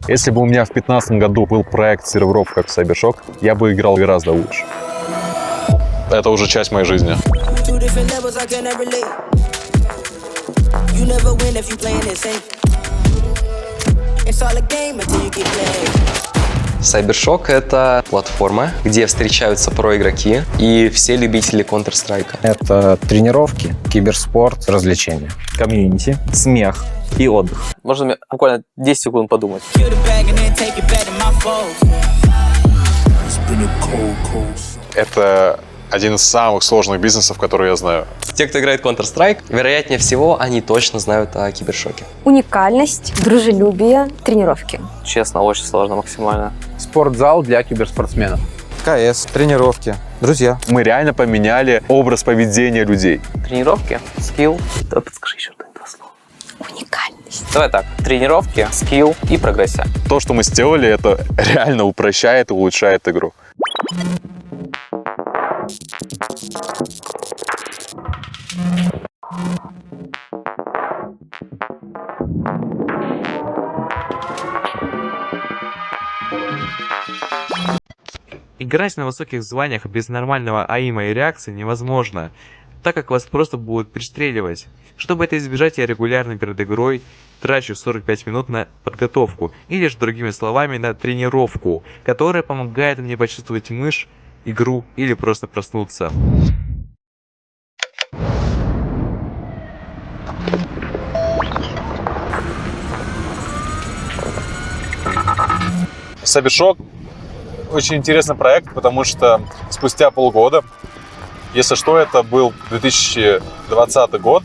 Если бы у меня в 2015 году был проект серверов как Cybershock, я бы играл гораздо лучше. Это уже часть моей жизни. Cybershock — это платформа, где встречаются про-игроки и все любители Counter-Strike. Это тренировки, киберспорт, развлечения, комьюнити, смех и отдых. Можно мне буквально 10 секунд подумать? Это один из самых сложных бизнесов, которые я знаю. Те, кто играет Counter-Strike, вероятнее всего, они точно знают о кибершоке. Уникальность, дружелюбие, тренировки. Честно, очень сложно максимально. Спортзал для киберспортсменов. КС, тренировки, друзья. Мы реально поменяли образ поведения людей. Тренировки, скилл. Да, подскажи еще два слова. Уникальность. Давай так. Тренировки, скилл и прогрессия. То, что мы сделали, это реально упрощает и улучшает игру. Играть на высоких званиях без нормального аима и реакции невозможно, так как вас просто будут пристреливать. Чтобы это избежать, я регулярно перед игрой трачу 45 минут на подготовку, или же другими словами на тренировку, которая помогает мне почувствовать мышь, игру или просто проснуться. Cybershock очень интересный проект, потому что спустя полгода, если что, это был 2020 год,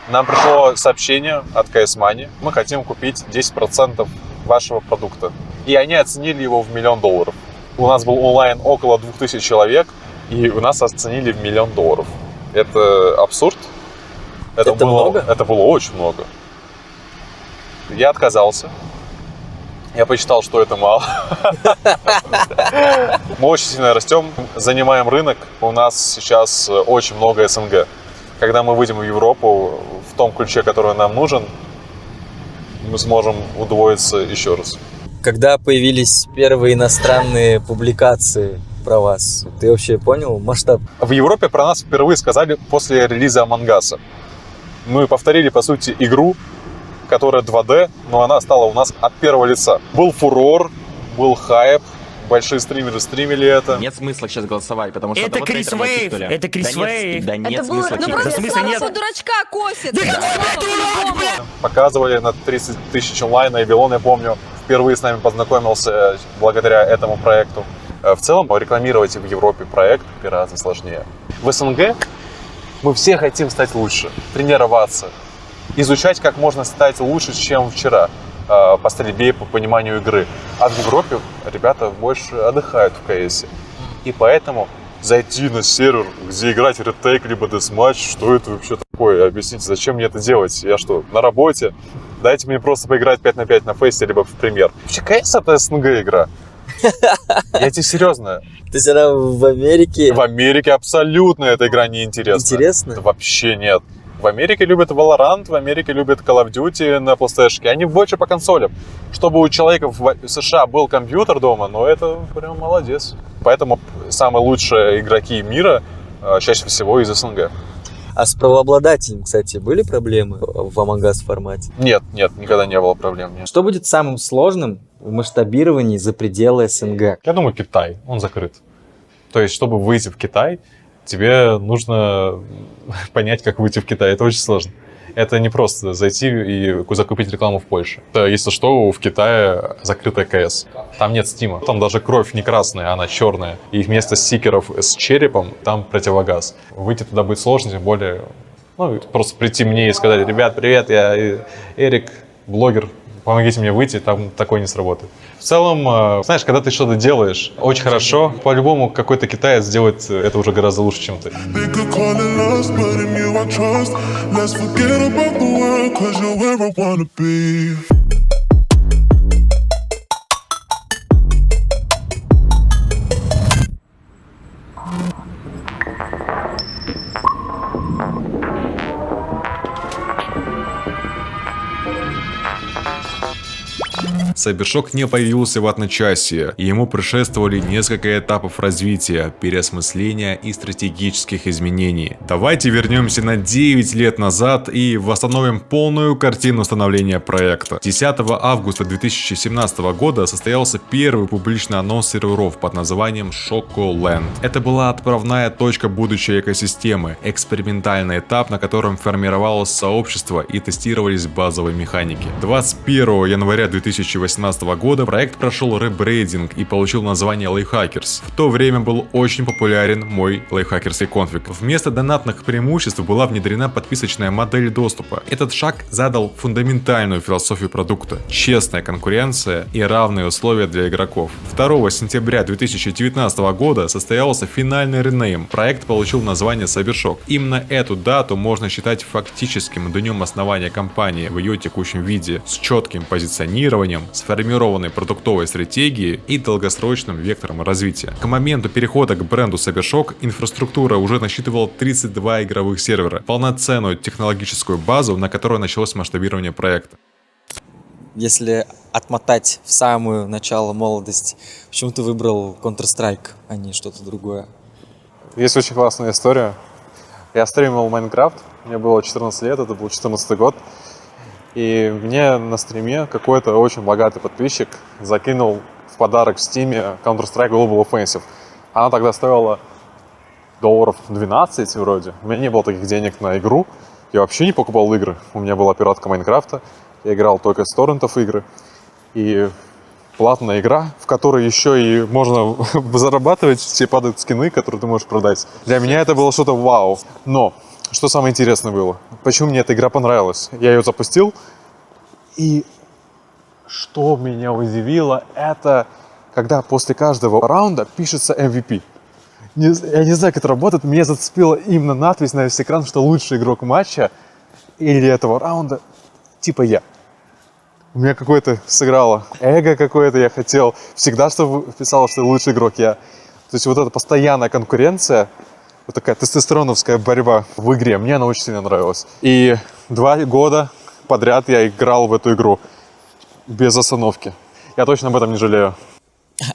нам пришло сообщение от CS Money: мы хотим купить 10% вашего продукта. И они оценили его в $1 миллион. У нас был онлайн около 2000 человек, и у нас оценили в $1 миллион. Это абсурд. Это было много? Это было очень много. Я отказался. Я посчитал, что это мало. Мы очень сильно растем, занимаем рынок. У нас сейчас очень много СНГ. Когда мы выйдем в Европу в том ключе, который нам нужен, мы сможем удвоиться еще раз. Когда появились первые иностранные публикации про вас, ты вообще понял масштаб? В Европе про нас впервые сказали после релиза Among Us. Мы повторили, по сути, игру, которая 2D, но она стала у нас от первого лица. Был фурор, был хайп, большие стримеры стримили это. Нет смысла сейчас голосовать, потому что... Это Крис Вейв! Это Крис Вейв! Да нет смысла. Ну просто смысла нет. дурачка косит! Да какой дурак, блядь! Показывали на 30 тысяч онлайн, и Вилон, я помню, впервые с нами познакомился благодаря этому проекту. В целом, рекламировать в Европе проект гораздо сложнее. В СНГ мы все хотим стать лучше, тренироваться, изучать, как можно стать лучше, чем вчера, по стрельбе, по пониманию игры. А в Европе ребята больше отдыхают в КСе. И поэтому зайти на сервер, где играть ретейк либо десматч, что это вообще такое? Объясните, зачем мне это делать? Я что, на работе? Дайте мне просто поиграть 5 на 5 на фейсе, либо в премьер. Вообще, КС это СНГ игра. Я тебе серьезно. То есть она в Америке? В Америке абсолютно эта игра не интересна. Интересно? Вообще нет. В Америке любят Valorant, в Америке любят Call of Duty на PlayStation. Они больше по консолям. Чтобы у человека в США был компьютер дома, но это прям молодец. Поэтому самые лучшие игроки мира чаще всего из СНГ. А с правообладателем, кстати, были проблемы в Among Us формате? Нет, никогда не было проблем. Нет. Что будет самым сложным в масштабировании за пределы СНГ? Я думаю, Китай, он закрыт. То есть, чтобы выйти в Китай, тебе нужно понять, как выйти в Китай. Это очень сложно. Это не просто зайти и закупить рекламу в Польше. Если что, в Китае закрытая КС. Там нет стима. Там даже кровь не красная, она черная. И вместо стикеров с черепом там противогаз. Выйти туда будет сложно, тем более... просто прийти мне и сказать: ребят, привет, я Эрик, блогер, помогите мне выйти, там такое не сработает. В целом, знаешь, когда ты что-то делаешь очень хорошо, по-любому какой-то китаец сделает это уже гораздо лучше, чем ты. Cybershock не появился в одночасье, и ему предшествовали несколько этапов развития, переосмысления и стратегических изменений. Давайте вернемся на 9 лет назад и восстановим полную картину становления проекта. 10 августа 2017 года состоялся первый публичный анонс серверов под названием Shokoland. Это была отправная точка будущей экосистемы, экспериментальный этап, на котором формировалось сообщество и тестировались базовые механики. 21 января 2018 года проект прошел ребрейдинг и получил название Lifehackers. В то время был очень популярен мой лайфхакерский конфиг. Вместо донатных преимуществ была внедрена подписочная модель доступа. Этот шаг задал фундаментальную философию продукта: честная конкуренция и равные условия для игроков. 2 сентября 2019 года состоялся финальный ренейм. Проект получил название Cybershock. Именно эту дату можно считать фактическим днем основания компании в ее текущем виде, с четким позиционированием, сформированной продуктовой стратегией и долгосрочным вектором развития. К моменту перехода к бренду Cybershock инфраструктура уже насчитывала 32 игровых сервера, полноценную технологическую базу, на которой началось масштабирование проекта. Если отмотать в самое начало молодости, почему ты выбрал Counter-Strike, а не что-то другое? Есть очень классная история. Я стримил Майнкрафт, мне было 14 лет, это был 14 год. И мне на стриме какой-то очень богатый подписчик закинул в подарок в Steam Counter-Strike Global Offensive. Она тогда стоила $12 вроде. У меня не было таких денег на игру. Я вообще не покупал игры. У меня была пиратка Майнкрафта. Я играл только с торрентов игры. И платная игра, в которой еще и можно зарабатывать, тебе падают скины, которые ты можешь продать. Для меня это было что-то вау. Но что самое интересное было? Почему мне эта игра понравилась? Я ее запустил, и что меня удивило, это когда после каждого раунда пишется MVP. Я не знаю, как это работает, меня зацепила именно надпись на весь экран, что лучший игрок матча или этого раунда типа я. У меня какое-то сыграло эго какое-то, я хотел всегда, чтобы писало, что лучший игрок я. То есть вот эта постоянная конкуренция, вот такая тестостероновская борьба в игре, мне она очень сильно нравилась. И 2 года подряд я играл в эту игру без остановки. Я точно об этом не жалею.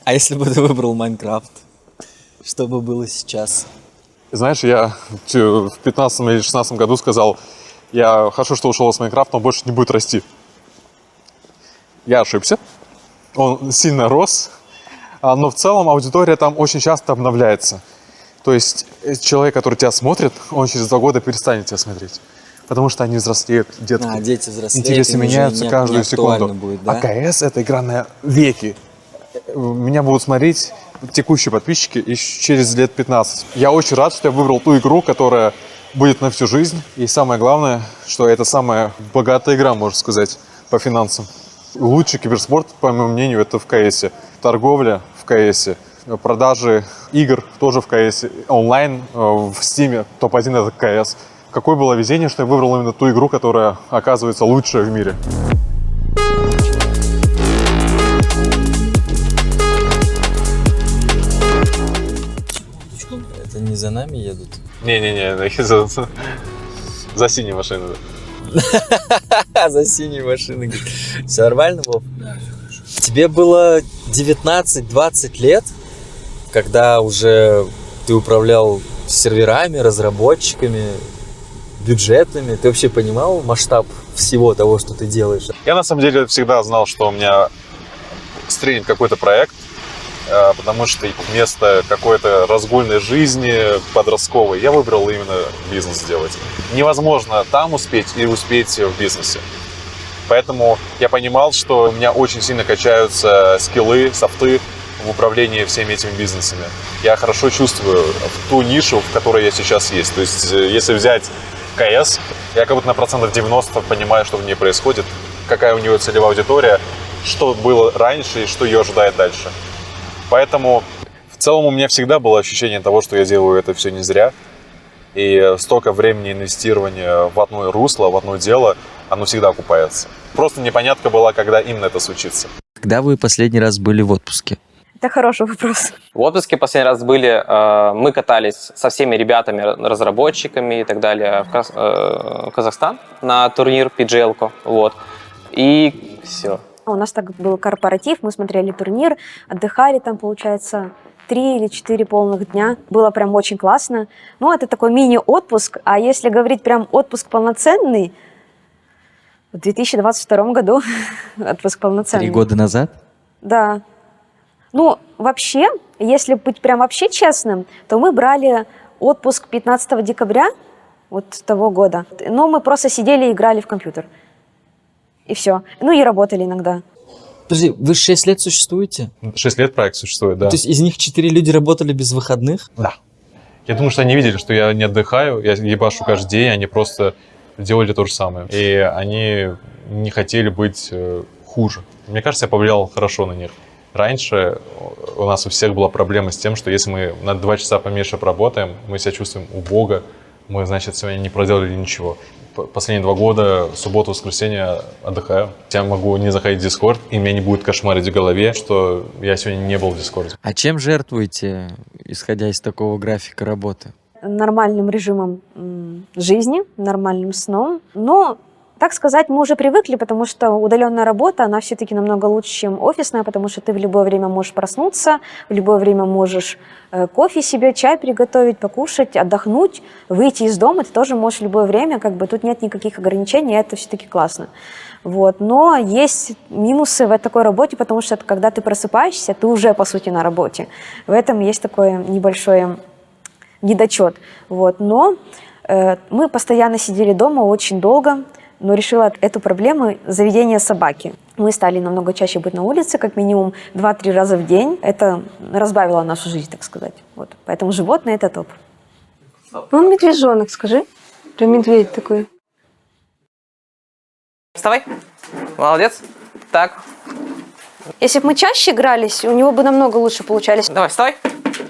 А если бы ты выбрал Майнкрафт, что бы было сейчас? Знаешь, я в 15 или 16 году сказал, я хорошо, что ушел из Майнкрафта, он больше не будет расти. Я ошибся. Он сильно рос, но в целом аудитория там очень часто обновляется. То есть человек, который тебя смотрит, он через 2 года перестанет тебя смотреть. Потому что они взрослеют, детки. Дети взрослеют. Интересы меняются каждую секунду. Будет, да? А КС — это игра на веки. Меня будут смотреть текущие подписчики и через лет 15. Я очень рад, что я выбрал ту игру, которая будет на всю жизнь. И самое главное, что это самая богатая игра, можно сказать, по финансам. Лучший киберспорт, по моему мнению, это в КС. Торговля в КС. Продажи игр тоже в КС. Онлайн в Steam топ-1 это КС. Какое было везение, что я выбрал именно ту игру, которая оказывается лучшая в мире. Это не за нами едут? Не-не-не, за синей машиной. За синей машиной. Все нормально, Вов? Тебе было 19-20 лет, когда уже ты управлял серверами, разработчиками, бюджетами. Ты вообще понимал масштаб всего того, что ты делаешь? Я на самом деле всегда знал, что у меня стрельнет какой-то проект, потому что вместо какой-то разгульной жизни подростковой я выбрал именно бизнес делать. Невозможно там успеть и успеть в бизнесе. Поэтому я понимал, что у меня очень сильно качаются скиллы, софты в управлении всеми этими бизнесами. Я хорошо чувствую ту нишу, в которой я сейчас есть. То есть, если взять КС, я как будто на 90% понимаю, что в ней происходит, какая у нее целевая аудитория, что было раньше и что ее ожидает дальше. Поэтому в целом у меня всегда было ощущение того, что я делаю это все не зря. И столько времени инвестирования в одно русло, в одно дело, оно всегда окупается. Просто непонятка была, когда именно это случится. Когда вы последний раз были в отпуске? Это хороший вопрос. В отпуске последний раз были, мы катались со всеми ребятами, разработчиками и так далее в Казахстан на турнир PGL-ку, вот. И все. У нас так был корпоратив, мы смотрели турнир, отдыхали там, получается, 3 или 4 полных дня. Было прям очень классно. Ну, это такой мини-отпуск. А если говорить прям отпуск полноценный, в 2022 году отпуск полноценный. 3 года назад? Да. Ну, вообще, если быть прям вообще честным, то мы брали отпуск 15 декабря вот того года. Но мы просто сидели и играли в компьютер. И все. Ну и работали иногда. Подожди, вы 6 лет существуете? 6 лет проект существует, да. То есть из них 4 люди работали без выходных? Да. Я думаю, что они видели, что я не отдыхаю, я ебашу каждый день, они просто делали то же самое. И они не хотели быть хуже. Мне кажется, я повлиял хорошо на них. Раньше у нас у всех была проблема с тем, что если мы на 2 часа поменьше работаем, мы себя чувствуем убого, мы, значит, сегодня не проделали ничего. Последние 2 года, субботу, воскресенье отдыхаю. Я могу не заходить в Discord, и меня не будет кошмарить в голове, что я сегодня не был в Discord. А чем жертвуете, исходя из такого графика работы? Нормальным режимом жизни, нормальным сном. Но, так сказать, мы уже привыкли, потому что удаленная работа, она все-таки намного лучше, чем офисная, потому что ты в любое время можешь проснуться, в любое время можешь кофе себе, чай приготовить, покушать, отдохнуть, выйти из дома, ты тоже можешь в любое время, как бы тут нет никаких ограничений, это все-таки классно. Вот. Но есть минусы в такой работе, потому что когда ты просыпаешься, ты уже, по сути, на работе. В этом есть такой небольшой недочет. Вот. Но мы постоянно сидели дома очень долго, но решила эту проблему заведение собаки. Мы стали намного чаще быть на улице, как минимум 2-3 раза в день. Это разбавило нашу жизнь, так сказать. Вот. Поэтому животное – это топ. Он медвежонок, скажи. Прям медведь такой. Вставай. Молодец. Так. Если бы мы чаще игрались, у него бы намного лучше получались. Давай, вставай.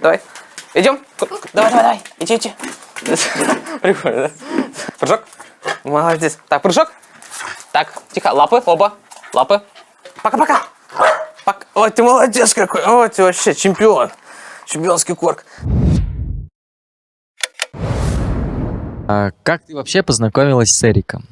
Давай. Идем. Давай. Иди. Прикольно, да? Прыжок. Молодец. Так, прыжок. Так, тихо. Лапы, оба. Лапы. Пока-пока. Ой, ты молодец какой. Ой, ты вообще чемпион. Чемпионский корк. А как ты вообще познакомилась с Эриком?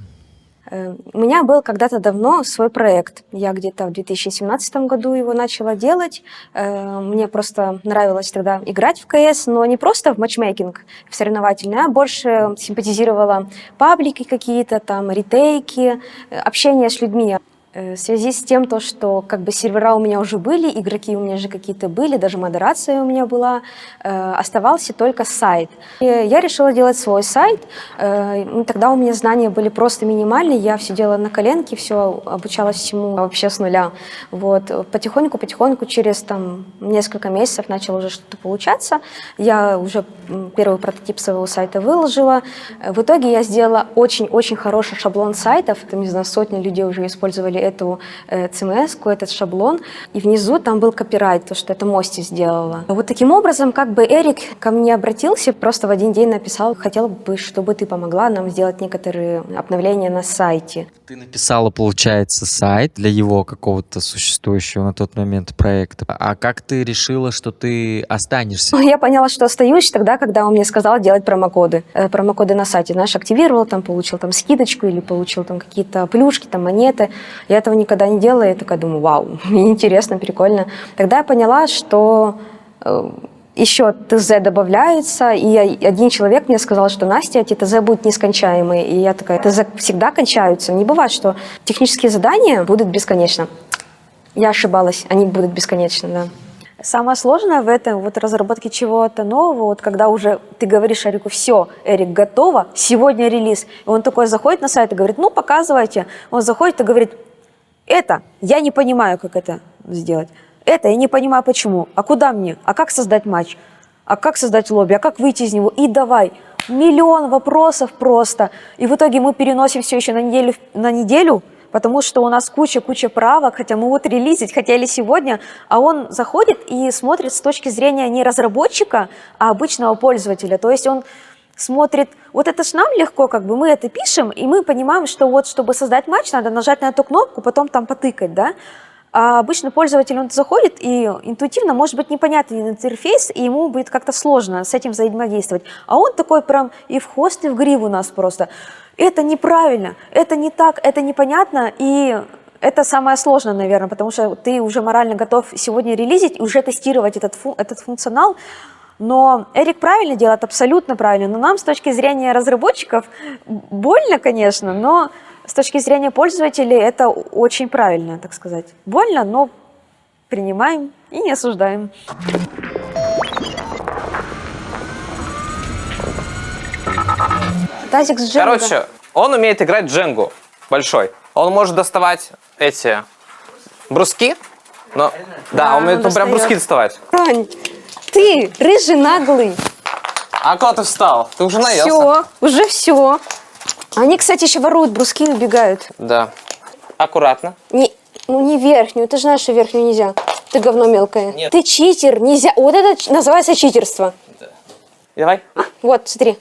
У меня был когда-то давно свой проект. Я где-то в 2017 году его начала делать. Мне просто нравилось тогда играть в КС, но не просто в матчмейкинг в соревновательный, а больше симпатизировала паблики какие-то, там, ретейки, общение с людьми. В связи с тем, что как бы сервера у меня уже были, игроки у меня же какие-то были, даже модерация у меня была, оставался только сайт. И я решила делать свой сайт. Тогда у меня знания были просто минимальные, я все делала на коленке, все обучалась всему вообще с нуля. Вот. Потихоньку, через несколько месяцев начало уже что-то получаться. Я уже первый прототип своего сайта выложила. В итоге я сделала очень-очень хороший шаблон сайтов. Там, не знаю, сотни людей уже использовали эту CMS-ку, этот шаблон, и внизу там был копирайт, то, что это Мости сделала. Вот таким образом, как бы Эрик ко мне обратился, просто в один день написал, хотел бы, чтобы ты помогла нам сделать некоторые обновления на сайте. Ты написала, получается, сайт для его какого-то существующего на тот момент проекта. А как ты решила, что ты останешься? Я поняла, что остаюсь тогда, когда он мне сказал делать промокоды. Промокоды на сайте, знаешь, активировал, получил скидочку или получил какие-то плюшки, монеты. Я этого никогда не делала, я такая думаю, вау, мне интересно, прикольно. Тогда я поняла, что еще ТЗ добавляется, и один человек мне сказал, что Настя, эти ТЗ будут нескончаемые. И я такая, ТЗ всегда кончаются. Не бывает, что технические задания будут бесконечно. Я ошибалась, они будут бесконечно, да. Самое сложное в этом, разработке чего-то нового, когда уже ты говоришь Эрику, все, Эрик, готово, сегодня релиз. И он такой заходит на сайт и говорит, показывайте. Он заходит и говорит, это, я не понимаю, как это сделать. Это, я не понимаю, почему. А куда мне? А как создать матч? А как создать лобби? А как выйти из него? И давай. Миллион вопросов просто. И в итоге мы переносим все еще на неделю, потому что у нас куча правок, хотя мы релизить хотели сегодня, а он заходит и смотрит с точки зрения не разработчика, а обычного пользователя. То есть он смотрит, это ж нам легко, мы это пишем, и мы понимаем, что чтобы создать матч, надо нажать на эту кнопку, потом потыкать, да? А обычно пользователь, он заходит, и интуитивно может быть непонятный интерфейс, и ему будет как-то сложно с этим взаимодействовать. А он такой прям и в хвост, и в гриву нас просто. Это неправильно, это не так, это непонятно, и это самое сложное, наверное, потому что ты уже морально готов сегодня релизить, уже тестировать этот функционал. Но Эрик правильно делает, абсолютно правильно. Но нам с точки зрения разработчиков больно, конечно, но с точки зрения пользователей это очень правильно, так сказать. Больно, но принимаем и не осуждаем. Тазик с Дженго. Короче, он умеет играть в Дженгу большой. Он может доставать эти бруски. Но, да, он умеет прям бруски доставать. Тань, ты рыжий наглый. А куда ты встал? Ты уже наелся. Все, уже все. Они, кстати, еще воруют бруски и убегают. Да. Аккуратно. Не верхнюю, ты же знаешь, что верхнюю нельзя. Ты говно мелкое. Нет. Ты читер, нельзя. Вот это называется читерство. Да. Давай. Вот, смотри.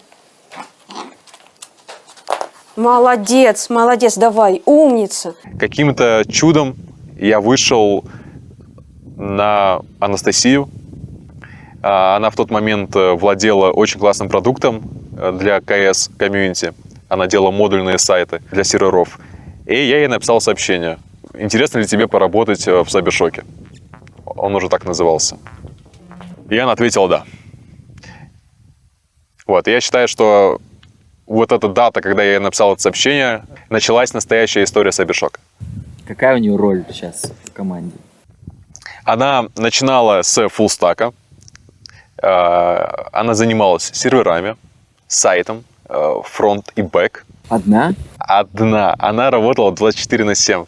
Молодец, молодец, давай, умница. Каким-то чудом я вышел на Анастасию. Она в тот момент владела очень классным продуктом для CS комьюнити. Она делала модульные сайты для серверов. И я ей написал сообщение. Интересно ли тебе поработать в Сайбершоке? Он уже так назывался. И она ответила «да». Вот, и я считаю, что вот эта дата, когда я ей написал это сообщение, началась настоящая история Сайбершока. Какая у нее роль сейчас в команде? Она начинала с фуллстака. Она занималась серверами, сайтом, фронт и бэк. Одна? Одна. Она работала 24/7.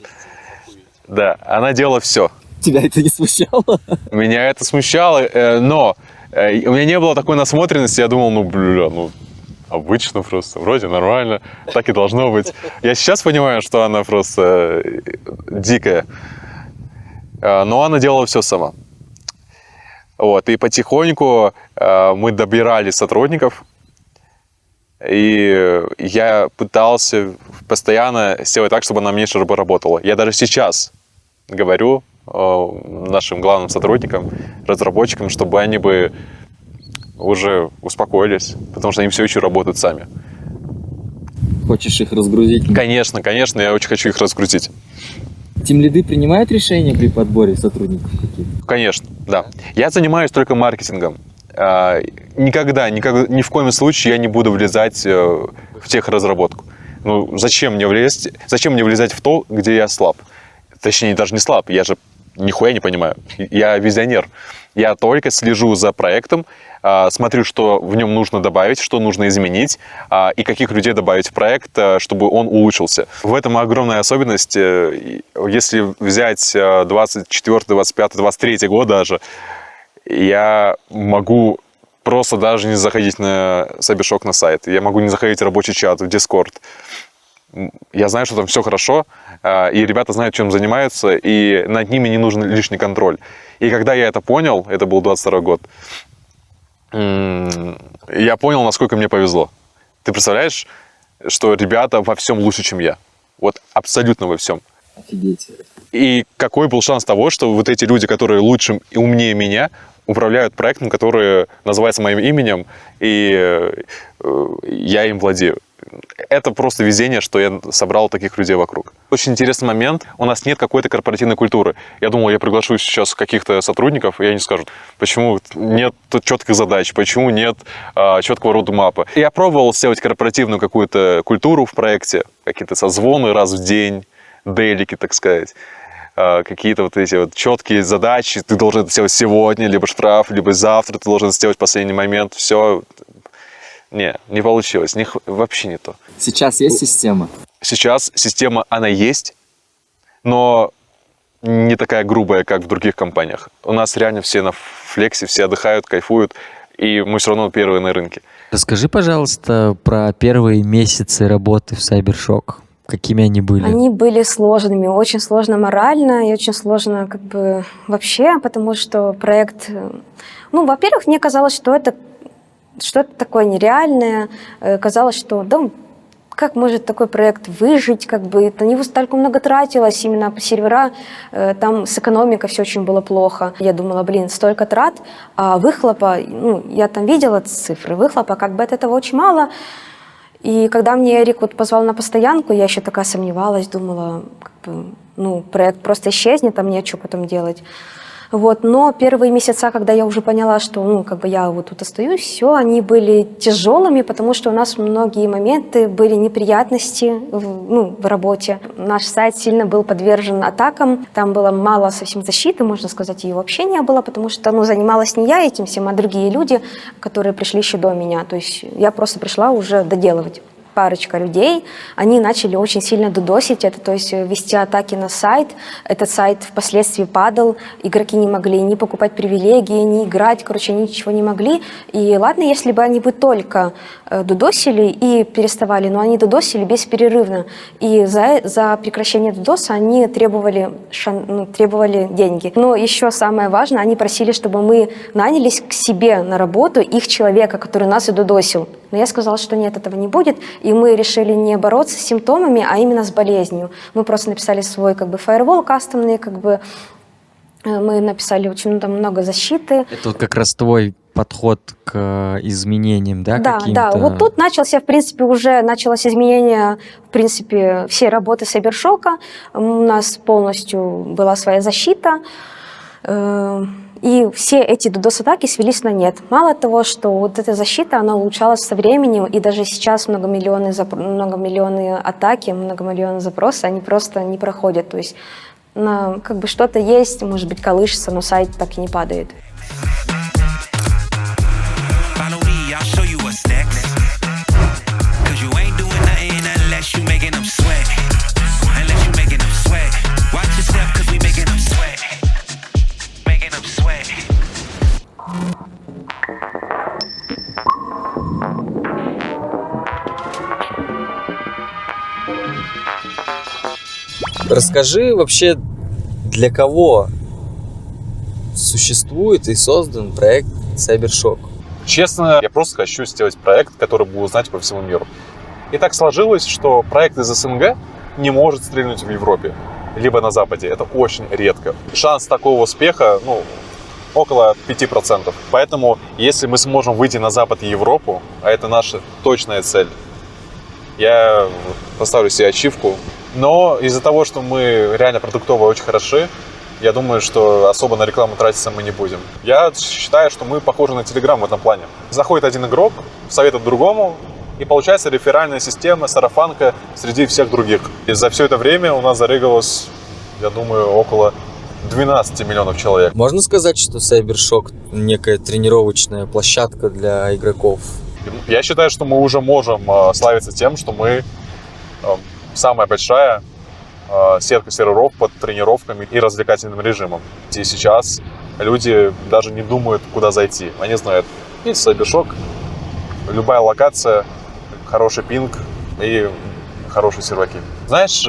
Да, она делала все. Тебя это не смущало? Меня это смущало, но у меня не было такой насмотренности. Я думал, обычно просто, вроде нормально, так и должно быть. Я сейчас понимаю, что она просто дикая. Но она делала все сама. Вот, и потихоньку мы добирали сотрудников, и я пытался постоянно сделать так, чтобы она меньше работала. Я даже сейчас говорю нашим главным сотрудникам, разработчикам, чтобы они бы уже успокоились, потому что они все еще работают сами. Хочешь их разгрузить? Конечно, я очень хочу их разгрузить. Тимлиды принимают решения при подборе сотрудников каких-то? Конечно, да. Я занимаюсь только маркетингом. Никогда, ни в коем случае я не буду влезать в техразработку. Зачем мне влезать в то, где я слаб? Точнее, даже не слаб, я же нихуя не понимаю. Я визионер. Я только слежу за проектом, смотрю, что в нем нужно добавить, что нужно изменить, и каких людей добавить в проект, чтобы он улучшился. В этом огромная особенность. Если взять 24, 25, 23 год даже, я могу просто даже не заходить на Сайбершок на сайт. Я могу не заходить в рабочий чат, в Discord. Я знаю, что там все хорошо, и ребята знают, чем занимаются, и над ними не нужен лишний контроль. И когда я это понял, это был 22 год, я понял, насколько мне повезло. Ты представляешь, что ребята во всем лучше, чем я? Вот абсолютно во всем. Офигеть. И какой был шанс того, что вот эти люди, которые лучше и умнее меня, управляют проектом, который называется моим именем, и я им владею. Это просто везение, что я собрал таких людей вокруг. Очень интересный момент. У нас нет какой-то корпоративной культуры. Я думал, я приглашу сейчас каких-то сотрудников, и они скажут, почему нет четких задач, почему нет четкого родмапа. Я пробовал сделать корпоративную какую-то культуру в проекте, какие-то созвоны раз в день, дейлики, так сказать. Какие-то вот эти вот четкие задачи. Ты должен это сделать сегодня, либо штраф, либо завтра ты должен это сделать в последний момент. Все. Не получилось. Вообще не то. Сейчас есть система? Сейчас система, она есть, но не такая грубая, как в других компаниях. У нас реально все на флексе, все отдыхают, кайфуют, и мы все равно первые на рынке. Расскажи, пожалуйста, про первые месяцы работы в Сайбершок. Какими они были? Они были сложными, очень сложно морально и очень сложно вообще, потому что проект... во-первых, мне казалось, что это что-то такое нереальное. Казалось, что как может такой проект выжить, на него столько много тратилось, именно по сервера, там с экономикой все очень было плохо. Я думала, столько трат, а выхлопа, я там видела цифры, выхлопа от этого очень мало. И когда мне Эрик вот позвал на постоянку, я еще такая сомневалась, думала, как бы, ну, проект просто исчезнет, а мне что потом делать. Вот, но первые месяца, когда я уже поняла, что, ну, как бы я вот тут остаюсь, все, они были тяжелыми, потому что у нас многие моменты были неприятности в работе. Наш сайт сильно был подвержен атакам, там было мало совсем защиты, можно сказать, ее вообще не было, потому что, ну, занималась не я этим всем, а другие люди, которые пришли еще до меня. То есть я просто пришла уже доделывать. Парочка людей, они начали очень сильно дудосить это, то есть вести атаки на сайт. Этот сайт впоследствии падал, игроки не могли ни покупать привилегии, ни играть, короче, они ничего не могли. И ладно, если бы они бы только дудосили и переставали, но они дудосили бесперерывно. И за прекращение дудоса они требовали деньги. Но еще самое важное, они просили, чтобы мы нанялись к себе на работу их человека, который нас и дудосил. Но я сказала, что нет, этого не будет. И мы решили не бороться с симптомами, а именно с болезнью. Мы просто написали свой как бы фаервол кастомный, как бы мы написали очень много защиты. Это вот как раз твой подход к изменениям, да? Да, каким-то? да. Вот тут началось изменение, в принципе, всей работы Сайбершока. У нас полностью была своя защита. И все эти DDoS-атаки свелись на нет. Мало того, что вот эта защита, она улучшалась со временем, и даже сейчас многомиллионные атаки, многомиллионные запросы, они просто не проходят. То есть как бы что-то есть, может быть, колышется, но сайт так и не падает. Расскажи вообще, для кого существует и создан проект Cybershock? Честно, я просто хочу сделать проект, который будет узнать по всему миру. И так сложилось, что проект из СНГ не может стрельнуть в Европе, либо на Западе. Это очень редко. Шанс такого успеха, около 5%. Поэтому, если мы сможем выйти на Запад и Европу, а это наша точная цель, я поставлю себе ачивку. Но из-за того, что мы реально продуктово очень хороши, я думаю, что особо на рекламу тратиться мы не будем. Я считаю, что мы похожи на Telegram в этом плане. Заходит один игрок, советует другому, и получается реферальная система, сарафанка среди всех других. И за все это время у нас зарыгалось, я думаю, около 12 миллионов человек. Можно сказать, что Cybershock некая тренировочная площадка для игроков? Я считаю, что мы уже можем славиться тем, что мы самая большая сетка серверов под тренировками и развлекательным режимом. И сейчас люди даже не думают, куда зайти. Они знают, есть Cybershock, любая локация, хороший пинг и хорошие серваки. Знаешь,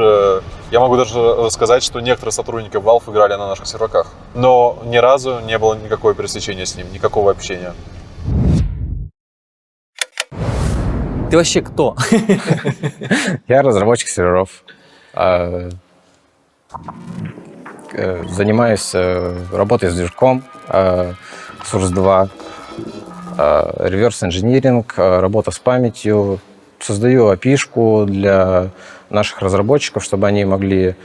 я могу даже рассказать, что некоторые сотрудники Valve играли на наших серваках, но ни разу не было никакого пересечения с ним, никакого общения. Ты вообще кто? Я разработчик серверов. Занимаюсь работой с движком, Source 2, реверс-инжиниринг, работа с памятью. Создаю API-шку для наших разработчиков, чтобы они могли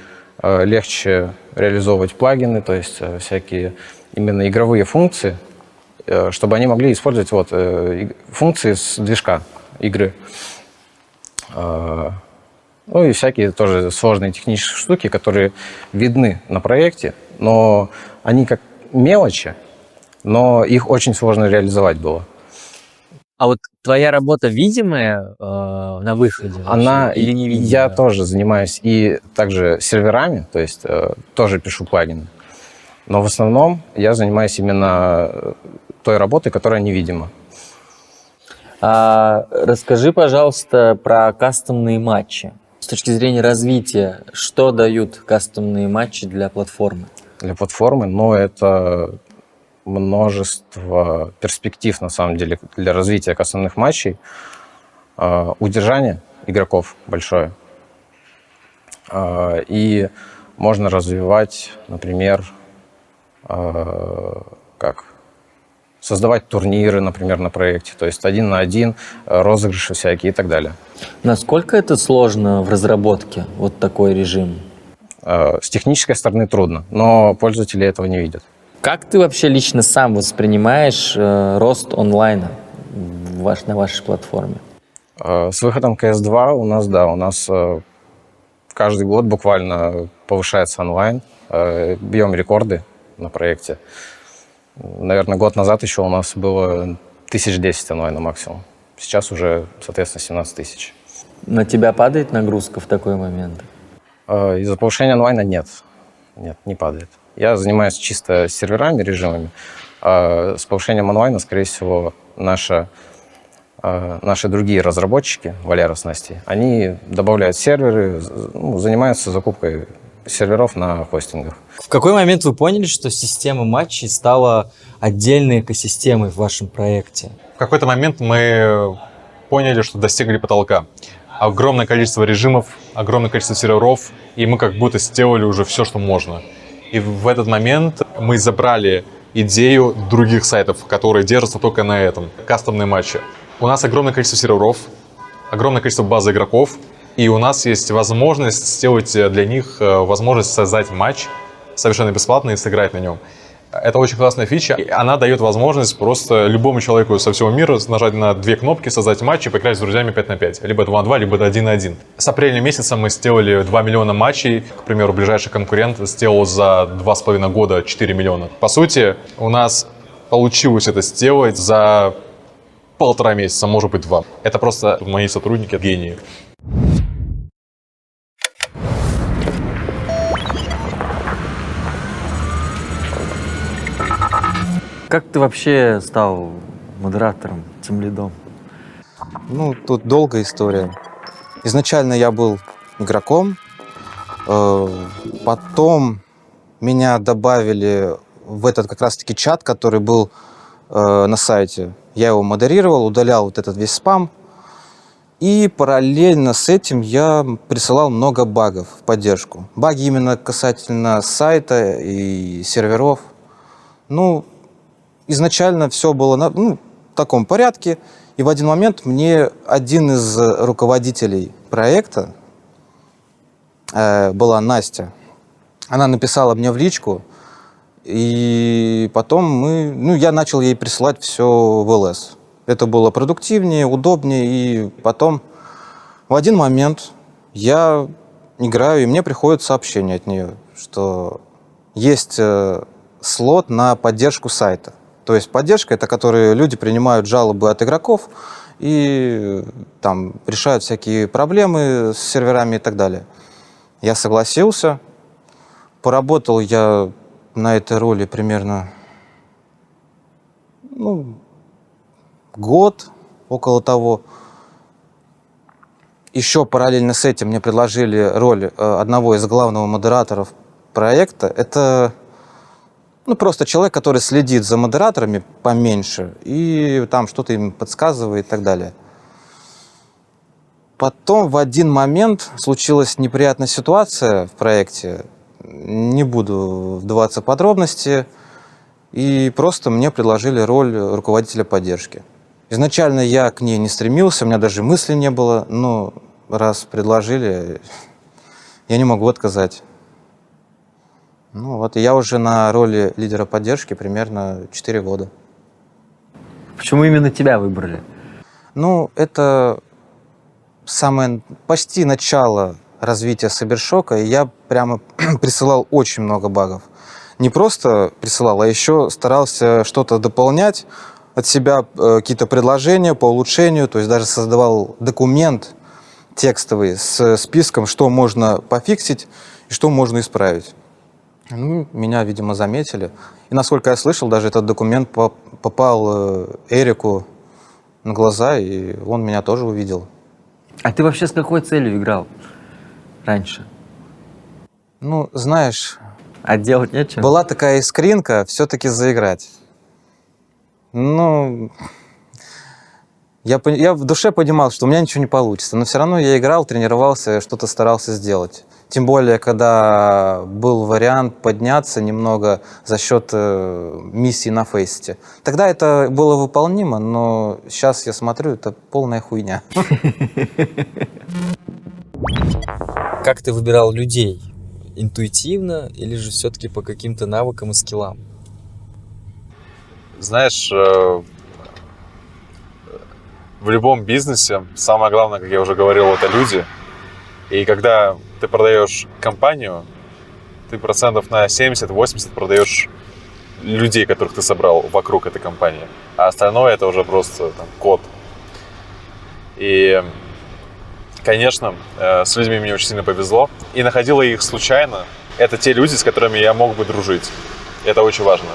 легче реализовывать плагины, то есть всякие именно игровые функции, чтобы они могли использовать функции с движка игры. И всякие тоже сложные технические штуки, которые видны на проекте, но они как мелочи, но их очень сложно реализовать было. А вот твоя работа видимая на выходе? Она или невидимая? Я тоже занимаюсь и также серверами, то есть тоже пишу плагины. Но в основном я занимаюсь именно той работой, которая невидима. Расскажи, пожалуйста, про кастомные матчи. С точки зрения развития, что дают кастомные матчи для платформы? Для платформы, это множество перспектив, на самом деле, для развития кастомных матчей. Удержание игроков большое. И можно развивать, например, создавать турниры, например, на проекте, то есть 1 на 1, розыгрыши всякие и так далее. Насколько это сложно в разработке, вот такой режим? С технической стороны трудно, но пользователи этого не видят. Как ты вообще лично сам воспринимаешь рост онлайна на вашей платформе? С выходом CS2 у нас каждый год буквально повышается онлайн, бьем рекорды на проекте. Наверное, год назад еще у нас было 1010 онлайна максимум. Сейчас уже, соответственно, 17 тысяч. На тебя падает нагрузка в такой момент? Из-за повышения онлайна нет. Нет, не падает. Я занимаюсь чисто серверами, режимами. А с повышением онлайна, скорее всего, наши другие разработчики, Валера с Настей, они добавляют серверы, занимаются закупкой серверов на хостингах. В какой момент вы поняли, что система матчей стала отдельной экосистемой в вашем проекте? В какой-то момент мы поняли, что достигли потолка. Огромное количество режимов, огромное количество серверов, и мы как будто сделали уже все, что можно. И в этот момент мы забрали идею других сайтов, которые держатся только на этом. Кастомные матчи. У нас огромное количество серверов, огромное количество базы игроков, и у нас есть возможность сделать для них возможность создать матч совершенно бесплатно и сыграть на нем. Это очень классная фича. Она дает возможность просто любому человеку со всего мира нажать на 2 кнопки, создать матч и поиграть с друзьями 5 на 5. Либо 2 на 2, либо 1 на 1. С апреля месяца мы сделали 2 миллиона матчей. К примеру, ближайший конкурент сделал за 2,5 года 4 миллиона. По сути, у нас получилось это сделать за 1,5 месяца, может быть 2. Это просто мои сотрудники гении. Как ты вообще стал модератором, тимлидом? Ну, тут долгая история. Изначально я был игроком, потом меня добавили в этот как раз-таки чат, который был на сайте. Я его модерировал, удалял вот этот весь спам. И параллельно с этим я присылал много багов в поддержку. Баги именно касательно сайта и серверов. Ну, изначально все было в таком порядке. И в один момент мне один из руководителей проекта, была Настя, она написала мне в личку, и потом я начал ей присылать все в ЛС. Это было продуктивнее, удобнее, и потом в один момент я играю, и мне приходит сообщение от нее, что есть слот на поддержку сайта. То есть поддержка — это которые люди принимают жалобы от игроков и там решают всякие проблемы с серверами и так далее. Я согласился. Поработал я на этой роли примерно год, около того. Еще параллельно с этим мне предложили роль одного из главных модераторов проекта. Это просто человек, который следит за модераторами поменьше и там что-то им подсказывает и так далее. Потом в один момент случилась неприятная ситуация в проекте. Не буду вдаваться в подробности. И просто мне предложили роль руководителя поддержки. Изначально я к ней не стремился, у меня даже мысли не было. Но раз предложили, я не могу отказать. И я уже на роли лидера поддержки примерно 4 года. Почему именно тебя выбрали? Это самое почти начало развития Сабершока, и я прямо присылал очень много багов. Не просто присылал, а еще старался что-то дополнять от себя, какие-то предложения по улучшению, то есть даже создавал документ текстовый с списком, что можно пофиксить и что можно исправить. Меня, видимо, заметили. И, насколько я слышал, даже этот документ попал Эрику на глаза, и он меня тоже увидел. А ты вообще с какой целью играл раньше? Знаешь... А делать нечего? Была такая искринка все-таки заиграть. Я в душе понимал, что у меня ничего не получится, но все равно я играл, тренировался, что-то старался сделать. Тем более, когда был вариант подняться немного за счет миссий на фейсте. Тогда это было выполнимо, но сейчас я смотрю, это полная хуйня. Как ты выбирал людей? Интуитивно или же все-таки по каким-то навыкам и скиллам? Знаешь, в любом бизнесе самое главное, как я уже говорил, это люди. И когда ты продаешь компанию, ты процентов на 70-80 продаешь людей, которых ты собрал вокруг этой компании. А остальное это уже просто там, код. И, конечно, с людьми мне очень сильно повезло. И находила их случайно. Это те люди, с которыми я мог бы дружить. Это очень важно.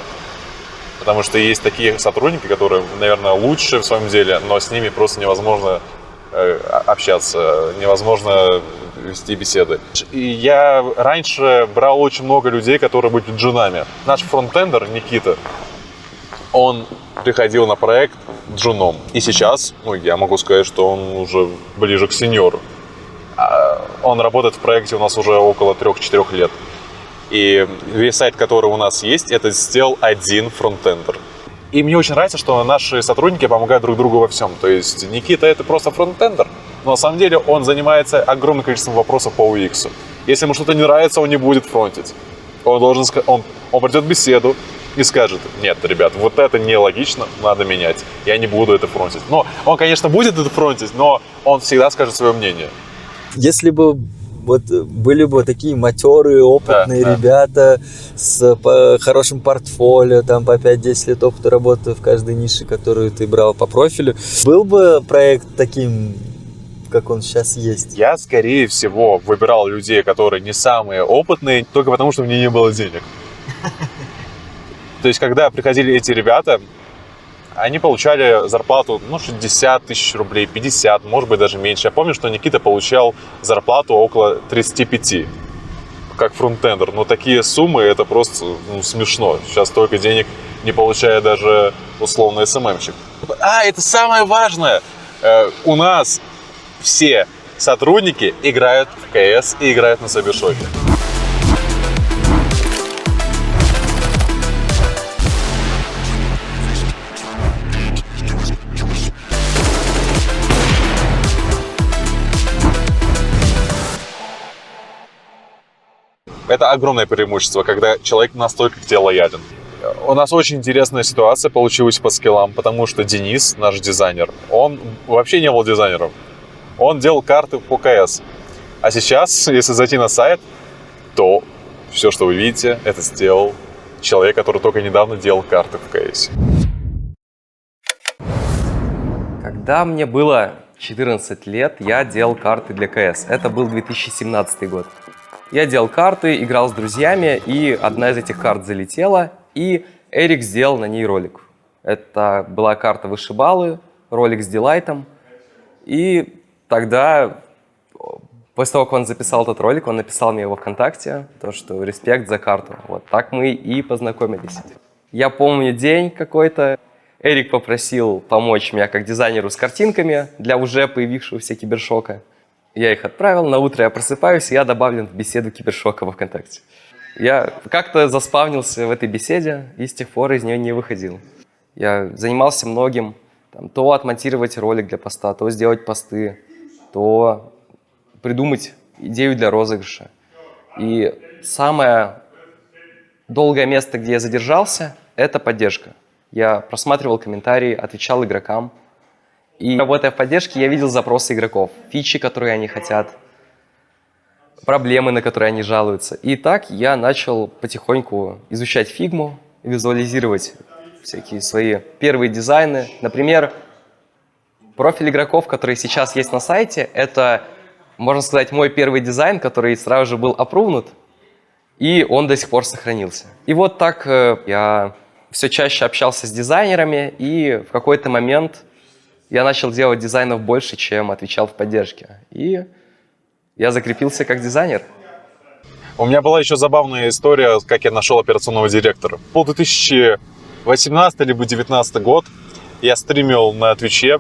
Потому что есть такие сотрудники, которые, наверное, лучше в своем деле, но с ними просто невозможно общаться, невозможно вести беседы. И я раньше брал очень много людей, которые были джунами. Наш фронтендер Никита, он приходил на проект джуном. И сейчас, я могу сказать, что он уже ближе к сеньору. Он работает в проекте у нас уже около 3-4 лет. И весь сайт, который у нас есть, это сделал один фронтендер. И мне очень нравится, что наши сотрудники помогают друг другу во всем. То есть Никита это просто фронтендер, но на самом деле он занимается огромным количеством вопросов по UX. Если ему что-то не нравится, он не будет фронтить. Он придет в беседу и скажет: нет, ребят, вот это нелогично, надо менять. Я не буду это фронтить. Но он, конечно, будет это фронтить, но он всегда скажет свое мнение. Если бы были бы такие матерые, опытные ребята с хорошим портфолио, там по 5-10 лет опыта работы в каждой нише, которую ты брал по профилю, был бы проект таким, как он сейчас есть? Я, скорее всего, выбирал людей, которые не самые опытные, только потому, что у меня не было денег. То есть, когда приходили эти ребята, они получали зарплату 60 тысяч рублей, 50, может быть, даже меньше. Я помню, что Никита получал зарплату около 35, как фронтендер. Но такие суммы, это просто смешно. Сейчас столько денег не получает даже условно СММщик. Это самое важное. У нас все сотрудники играют в КС и играют на Сайбершоке. Это огромное преимущество, когда человек настолько к тебе лоялен. У нас очень интересная ситуация получилась по скиллам, потому что Денис, наш дизайнер, он вообще не был дизайнером. Он делал карты по КС. А сейчас, если зайти на сайт, то все, что вы видите, это сделал человек, который только недавно делал карты в КС. Когда мне было 14 лет, я делал карты для КС. Это был 2017 год. Я делал карты, играл с друзьями, и одна из этих карт залетела, и Эрик сделал на ней ролик. Это была карта вышибалы, ролик с дилайтом. И тогда, после того, как он записал этот ролик, он написал мне его ВКонтакте, то, что респект за карту. Вот так мы и познакомились. Я помню день какой-то. Эрик попросил помочь мне как дизайнеру с картинками для уже появившегося Кибершока. Я их отправил, на утро я просыпаюсь, и я добавлен в беседу Кибершока во ВКонтакте. Я как-то заспавнился в этой беседе и с тех пор из нее не выходил. Я занимался многим, то отмонтировать ролик для поста, то сделать посты, то придумать идею для розыгрыша. И самое долгое место, где я задержался, это поддержка. Я просматривал комментарии, отвечал игрокам. И работая в поддержке, я видел запросы игроков, фичи, которые они хотят, проблемы, на которые они жалуются. И так я начал потихоньку изучать фигму, визуализировать всякие свои первые дизайны. Например, профиль игроков, который сейчас есть на сайте, это, можно сказать, мой первый дизайн, который сразу же был апрувнут, и он до сих пор сохранился. И вот так я все чаще общался с дизайнерами, и в какой-то момент я начал делать дизайнов больше, чем отвечал в поддержке. И я закрепился как дизайнер. У меня была еще забавная история, как я нашел операционного директора. Был 2018 либо 2019 год. Я стримил на Твиче,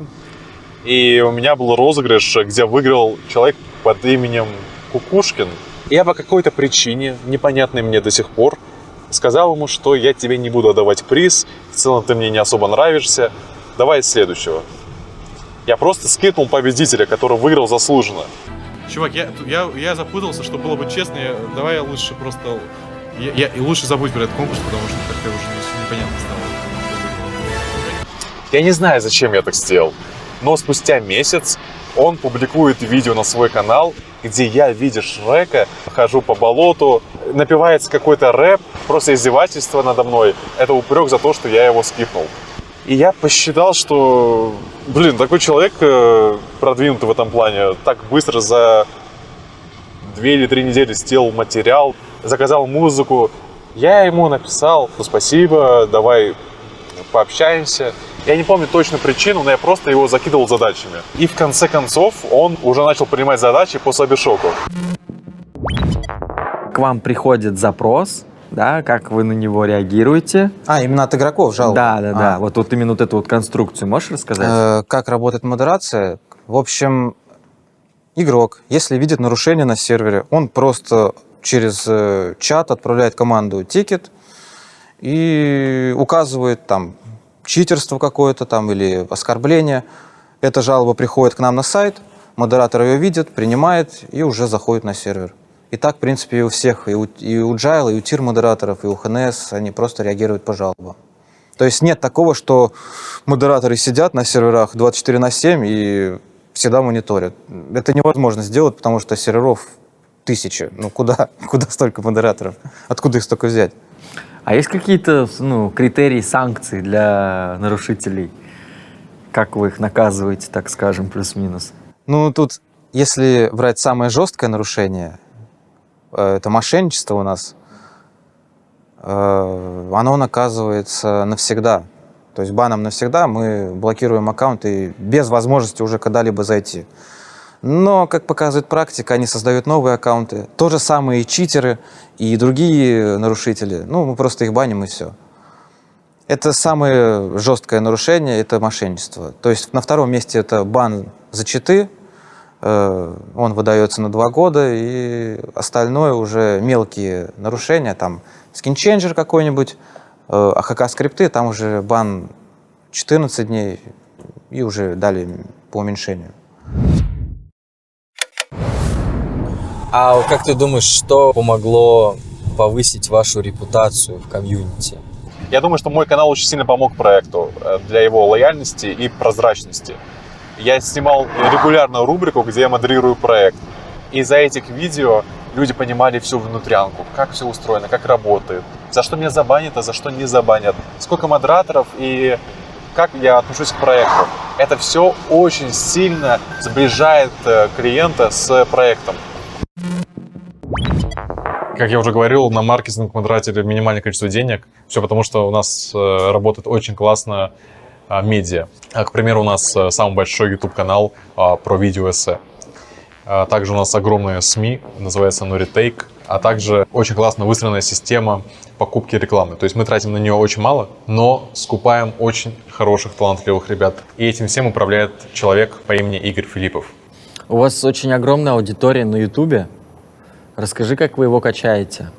и у меня был розыгрыш, где выиграл человек под именем Кукушкин. Я по какой-то причине, непонятной мне до сих пор, сказал ему, что я тебе не буду отдавать приз, в целом ты мне не особо нравишься, давай следующего. Я просто скипнул победителя, который выиграл заслуженно. Чувак, я запутался, что было бы честнее. Давай я лучше просто... И лучше забудь про этот конкурс, потому что как-то уже непонятно стало. Я не знаю, зачем я так сделал, но спустя месяц он публикует видео на свой канал, где я, видя Шрека, хожу по болоту, напевается какой-то рэп, просто издевательство надо мной. Это упрек за то, что я его скипнул. И я посчитал, что, такой человек продвинутый в этом плане, так быстро за 2 или 3 недели сделал материал, заказал музыку. Я ему написал, спасибо, давай пообщаемся. Я не помню точно причину, но я просто его закидывал задачами. И в конце концов он уже начал принимать задачи по Сайбершоку. К вам приходит запрос, да, как вы на него реагируете? Именно от игроков жалобы? Да. Вот именно эту вот конструкцию можешь рассказать? Как работает модерация? В общем, игрок, если видит нарушение на сервере, он просто через чат отправляет команду тикет и указывает там читерство какое-то там или оскорбление. Эта жалоба приходит к нам на сайт, модератор ее видит, принимает и уже заходит на сервер. И так, в принципе, и у всех, и у Agile, и у тир-модераторов, и у ХНС, они просто реагируют по жалобам. То есть нет такого, что модераторы сидят на серверах 24/7 и всегда мониторят. Это невозможно сделать, потому что серверов 1000. Куда столько модераторов? Откуда их столько взять? А есть какие-то критерии санкций для нарушителей? Как вы их наказываете, так скажем, плюс-минус? Тут, если брать самое жесткое нарушение, это мошенничество у нас, оно наказывается навсегда. То есть баном навсегда мы блокируем аккаунты без возможности уже когда-либо зайти. Но, как показывает практика, они создают новые аккаунты. То же самое и читеры, и другие нарушители. Мы просто их баним, и все. Это самое жесткое нарушение, это мошенничество. То есть на втором месте это бан за читы. Он выдается на 2 года, и остальное уже мелкие нарушения. Там скинченджер какой-нибудь, АХК-скрипты, там уже бан 14 дней, и уже далее по уменьшению. А как ты думаешь, что помогло повысить вашу репутацию в комьюнити? Я думаю, что мой канал очень сильно помог проекту для его лояльности и прозрачности. Я снимал регулярную рубрику, где я модерирую проект. И из-за этих видео люди понимали всю внутрянку, как все устроено, как работает, за что меня забанят, а за что не забанят, сколько модераторов и как я отношусь к проекту. Это все очень сильно сближает клиента с проектом. Как я уже говорил, на маркетинг мы тратили минимальное количество денег. Все потому, что у нас работает очень классно медиа. К примеру, у нас самый большой YouTube-канал про видеоэссе. Также у нас огромная СМИ, называется NoRetake. А также очень классно выстроенная система покупки рекламы. То есть мы тратим на нее очень мало, но скупаем очень хороших, талантливых ребят. И этим всем управляет человек по имени Игорь Филиппов. У вас очень огромная аудитория на YouTube. Расскажи, как вы его качаете.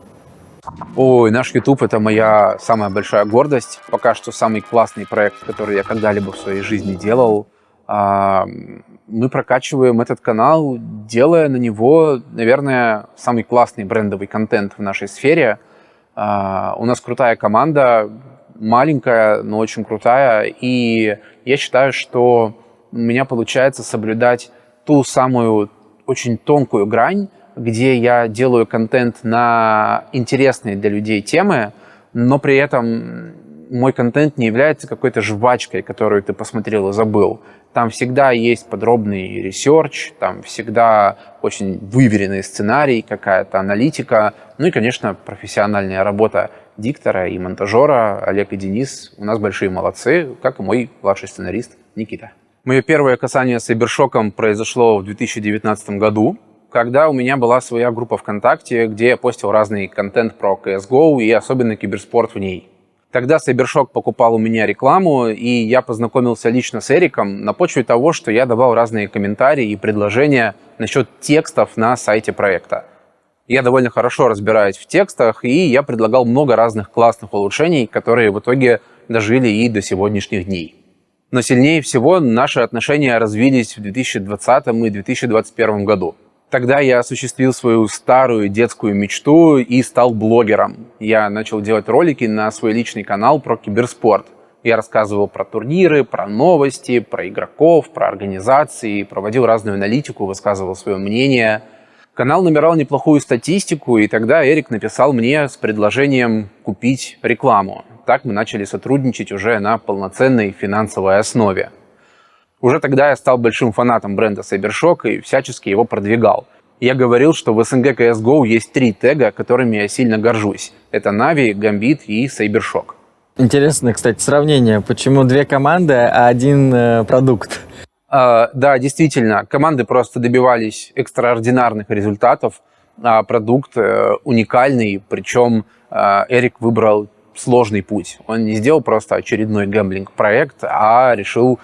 Ой, наш YouTube — это моя самая большая гордость. Пока что самый классный проект, который я когда-либо в своей жизни делал. Мы прокачиваем этот канал, делая на него, наверное, самый классный брендовый контент в нашей сфере. У нас крутая команда, маленькая, но очень крутая. И я считаю, что у меня получается соблюдать ту самую очень тонкую грань, где я делаю контент на интересные для людей темы, но при этом мой контент не является какой-то жвачкой, которую ты посмотрел и забыл. Там всегда есть подробный ресерч, там всегда очень выверенный сценарий, какая-то аналитика, ну и, конечно, профессиональная работа диктора и монтажера. Олег и Денис у нас большие молодцы, как и мой младший сценарист Никита. Мое первое касание с Сайбершоком произошло в 2019 году, когда у меня была своя группа ВКонтакте, где я постил разный контент про CSGO и особенно киберспорт в ней. Тогда Сайбершок покупал у меня рекламу, и я познакомился лично с Эриком на почве того, что я давал разные комментарии и предложения насчет текстов на сайте проекта. Я довольно хорошо разбираюсь в текстах, и я предлагал много разных классных улучшений, которые в итоге дожили и до сегодняшних дней. Но сильнее всего наши отношения развились в 2020 и 2021 году. Тогда я осуществил свою старую детскую мечту и стал блогером. Я начал делать ролики на свой личный канал про киберспорт. Я рассказывал про турниры, про новости, про игроков, про организации, проводил разную аналитику, высказывал свое мнение. Канал набирал неплохую статистику, и тогда Эрик написал мне с предложением купить рекламу. Так мы начали сотрудничать уже на полноценной финансовой основе. Уже тогда я стал большим фанатом бренда Cybershock и всячески его продвигал. Я говорил, что в СНГ CSGO есть 3 тега, которыми я сильно горжусь. Это Na'Vi, Gambit и Cybershock. Интересно, кстати, сравнение. Почему 2 команды, а 1 продукт? Да, действительно, команды просто добивались экстраординарных результатов, а продукт уникальный, причем Эрик выбрал сложный путь. Он не сделал просто очередной гэмблинг-проект, а решил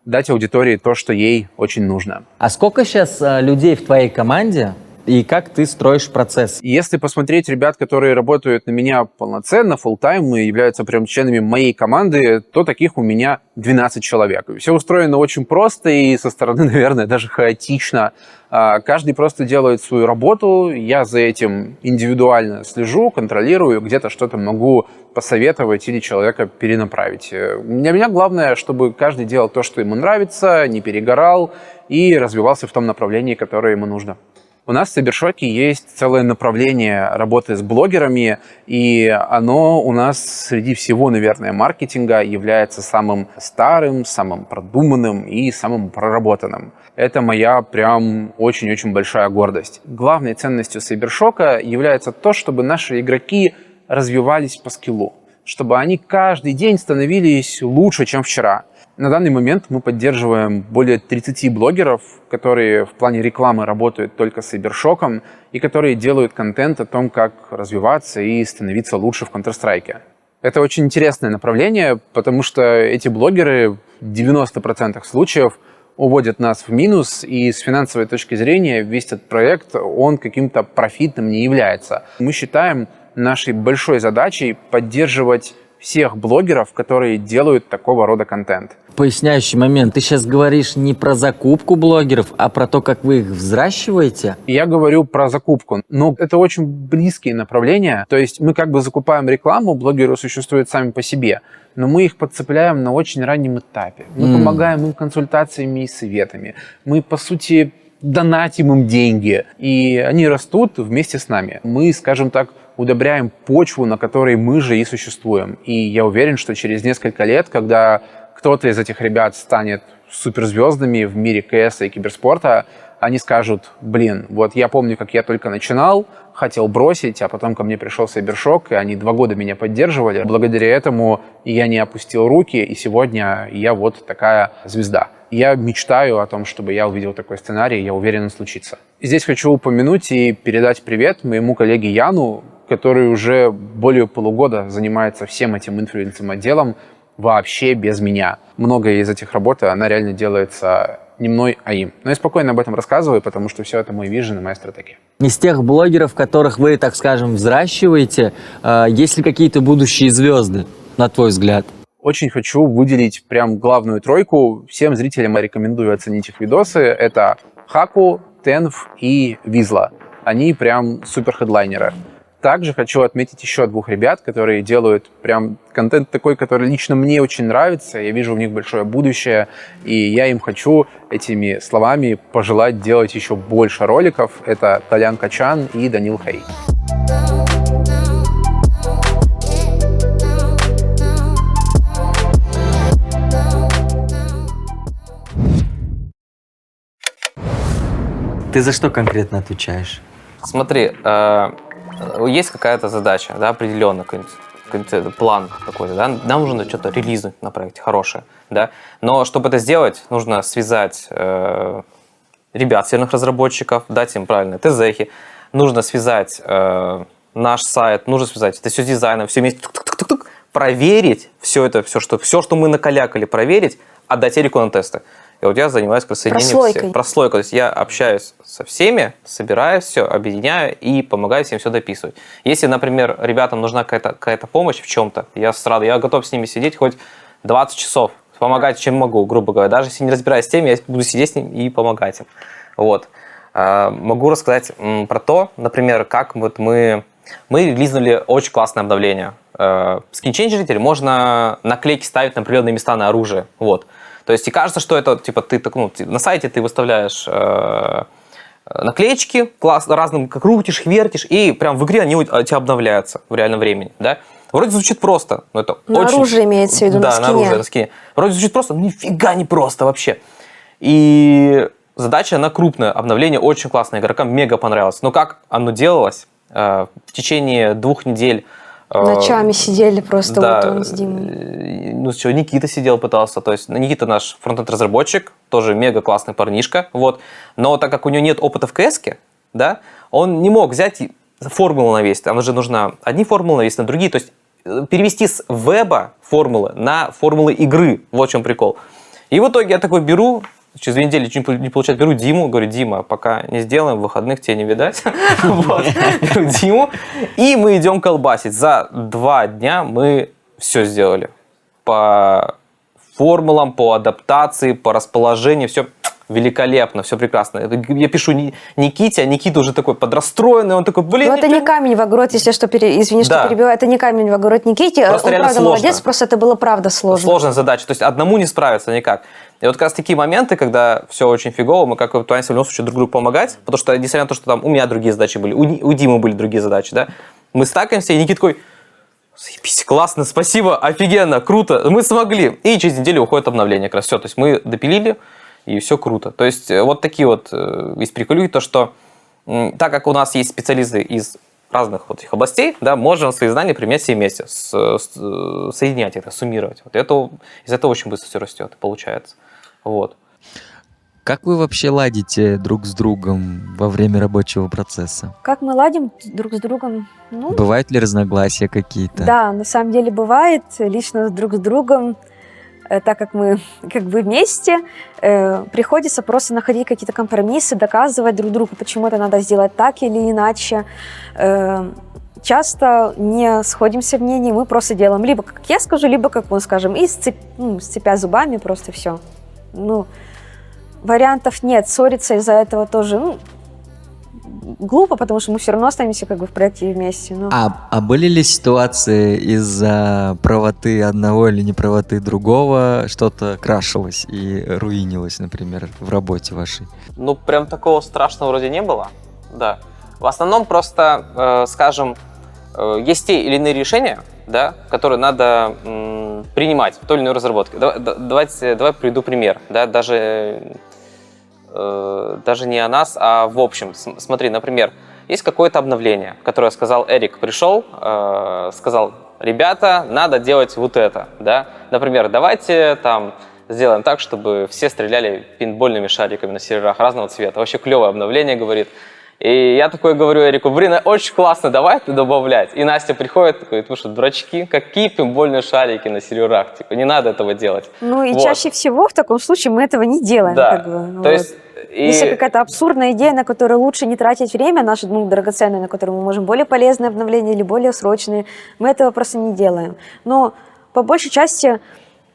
дать аудитории то, что ей очень нужно. А сколько сейчас людей в твоей команде? И как ты строишь процесс? Если посмотреть ребят, которые работают на меня полноценно, full-time и являются прям членами моей команды, то таких у меня 12 человек. Все устроено очень просто и со стороны, наверное, даже хаотично. Каждый просто делает свою работу, я за этим индивидуально слежу, контролирую, где-то что-то могу посоветовать или человека перенаправить. Для меня главное, чтобы каждый делал то, что ему нравится, не перегорал и развивался в том направлении, которое ему нужно. У нас в Cybershock есть целое направление работы с блогерами, и оно у нас среди всего, наверное, маркетинга является самым старым, самым продуманным и самым проработанным. Это моя прям очень-очень большая гордость. Главной ценностью Cybershock является то, чтобы наши игроки развивались по скиллу, чтобы они каждый день становились лучше, чем вчера. На данный момент мы поддерживаем более 30 блогеров, которые в плане рекламы работают только с Cybershock и которые делают контент о том, как развиваться и становиться лучше в Counter-Strike. Это очень интересное направление, потому что эти блогеры в 90% случаев уводят нас в минус, и с финансовой точки зрения весь этот проект, он каким-то профитным не является. Мы считаем нашей большой задачей поддерживать всех блогеров, которые делают такого рода контент. Поясняющий момент. Ты сейчас говоришь не про закупку блогеров, а про то, как вы их взращиваете? Я говорю про закупку. Но это очень близкие направления. То есть мы как бы закупаем рекламу, блогеры существуют сами по себе, но мы их подцепляем на очень раннем этапе. Мы помогаем им консультациями и советами. Мы, по сути, донатим им деньги, и они растут вместе с нами. Мы, скажем так, удобряем почву, на которой мы же и существуем. И я уверен, что через несколько лет, когда кто-то из этих ребят станет суперзвездами в мире КС и киберспорта, они скажут: блин, вот я помню, как я только начинал, хотел бросить, а потом ко мне пришел Cybershock, и они 2 года меня поддерживали. Благодаря этому я не опустил руки, и сегодня я вот такая звезда. Я мечтаю о том, чтобы я увидел такой сценарий, я уверен, он случится. Здесь хочу упомянуть и передать привет моему коллеге Яну, который уже более полугода занимается всем этим инфлюенсом-отделом вообще без меня. Многое из этих работ, она реально делается не мной, а им. Но я спокойно об этом рассказываю, потому что все это мой вижен и моя стратегия. Из тех блогеров, которых вы, так скажем, взращиваете, есть ли какие-то будущие звезды, на твой взгляд? Очень хочу выделить прям главную тройку. Всем зрителям я рекомендую оценить их видосы. Это Хаку, Тенв и Визла. Они прям супер хедлайнеры. Также хочу отметить еще 2 ребят, которые делают прям контент такой, который лично мне очень нравится. Я вижу в них большое будущее, и я им хочу этими словами пожелать делать еще больше роликов. Это Толян Качан и Данил Хей. Ты за что конкретно отвечаешь? Смотри, есть какая-то задача, да, определенная, какой-нибудь план какой-то, да, нам нужно что-то релизнуть на проекте хорошее, да, но чтобы это сделать, нужно связать ребят, сильных разработчиков, дать им правильные ТЗхи, нужно связать наш сайт, нужно связать это все с дизайном, все вместе, проверить все это, все, что мы накалякали, проверить, отдать Эрику на тесты. И вот я занимаюсь соединением всех. Прослойкой. То есть я общаюсь со всеми, собираю все, объединяю и помогаю всем все дописывать. Если, например, ребятам нужна какая-то помощь в чем-то, я готов с ними сидеть хоть 20 часов, помогать чем могу, грубо говоря. Даже если не разбираюсь с теми, я буду сидеть с ним и помогать им. Вот. Могу рассказать про то, например, как вот мы релизнули очень классное обновление. В SkinChanger теперь можно наклейки ставить на определенные места на оружие. Вот. То есть и кажется, что это типа на сайте ты выставляешь наклеечки, разным крутишь, вертишь, и прям в игре они у тебя обновляются в реальном времени. Да? Вроде звучит просто, но это на очень... оружие имеется в виду, да, на оружие, на скине. Вроде звучит просто, но нифига не просто вообще. И задача, она крупная, обновление очень классное, игрокам мега понравилось. Но как оно делалось? В течение 2 недель... Ночами сидели просто, да, вот он с Димой. Ну что, Никита сидел, пытался. То есть Никита наш фронтенд-разработчик, тоже мега классный парнишка. Вот. Но так как у него нет опыта в CS-ке, да, он не мог взять формулу навесить. Там уже нужно одни формулы навесить на другие. То есть перевести с веба формулы на формулы игры. Вот в чем прикол. И в итоге я такой беру... Через 2 недели ничего не получается. Беру Диму, говорю, Дима, пока не сделаем, в выходных тебе не видать. Беру Диму, и мы идем колбасить. За 2 дня мы все сделали. По формулам, по адаптации, по расположению, все великолепно, все прекрасно. Я пишу Никите, а Никита уже такой подрастроенный, он такой, блин... Ну, это не камень в огород, если что, извини, что перебиваю, это не камень в огород Никите. Просто он реально правда сложно. Молодец, просто это было правда сложно. Сложная задача, то есть одному не справиться никак. И вот как раз такие моменты, когда все очень фигово, мы как бы пытаемся в любом случае друг другу помогать, потому что, несмотря на то, что там у меня другие задачи были, у Димы были другие задачи, да, мы стакаемся, и Никита такой, заебись, классно, спасибо, офигенно, круто, мы смогли. И через неделю уходит обновление как раз, все, то есть мы допилили, и все круто. То есть вот такие вот есть приколюги, то, что так как у нас есть специалисты из разных вот этих областей, да, можем свои знания применять все вместе, соединять это, суммировать. Вот это, из этого очень быстро все растет, получается. Вот. Как вы вообще ладите друг с другом во время рабочего процесса? Как мы ладим друг с другом? Ну, бывают ли разногласия какие-то? Да, на самом деле бывает. Лично друг с другом, так как мы как бы вместе, приходится просто находить какие-то компромиссы, доказывать друг другу, почему это надо сделать так или иначе. Часто не сходимся в мнении, мы просто делаем либо как я скажу, либо как он скажем, и сцепя зубами просто все. Ну, вариантов нет, ссориться из-за этого тоже глупо, потому что мы все равно останемся как бы в проекте вместе. Но... А были ли ситуации из-за правоты одного или неправоты другого, что-то крашилось и руинилось, например, в работе вашей? Ну, прям такого страшного вроде не было, да. В основном просто, скажем, есть те или иные решения, да, которые надо принимать в той или иной разработке. Давай приведу пример. Да, даже не о нас, а в общем. Смотри, например, есть какое-то обновление, которое сказал Эрик, пришел, сказал, ребята, надо делать вот это. Да? Например, давайте там сделаем так, чтобы все стреляли пейнтбольными шариками на серверах разного цвета. Вообще клевое обновление, говорит. И я такой говорю Эрику, блин, очень классно, давай ты добавлять. И Настя приходит, такой, вы что, дурачки? Какие пейнтбольные шарики на серверах? Типа, не надо этого делать. Ну и вот. Чаще всего в таком случае мы этого не делаем. Да. Как бы, то есть, Если какая-то абсурдная идея, на которую лучше не тратить время, наше драгоценное, на которое мы можем более полезные обновления или более срочные, мы этого просто не делаем. Но по большей части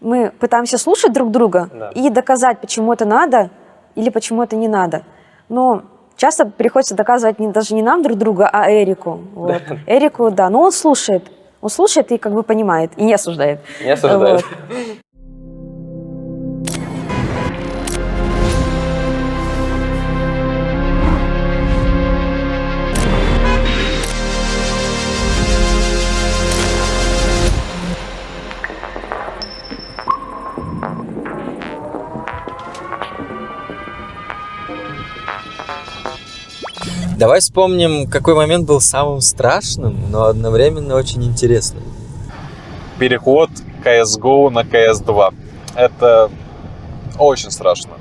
мы пытаемся слушать друг друга и доказать, почему это надо или почему это не надо. Но часто приходится доказывать даже не нам друг друга, а Эрику. Вот. Эрику, да, но он слушает и как бы понимает, и не осуждает. Не осуждает. Вот. Давай вспомним, какой момент был самым страшным, но одновременно очень интересным. Переход CSGO на CS2. Это очень страшно.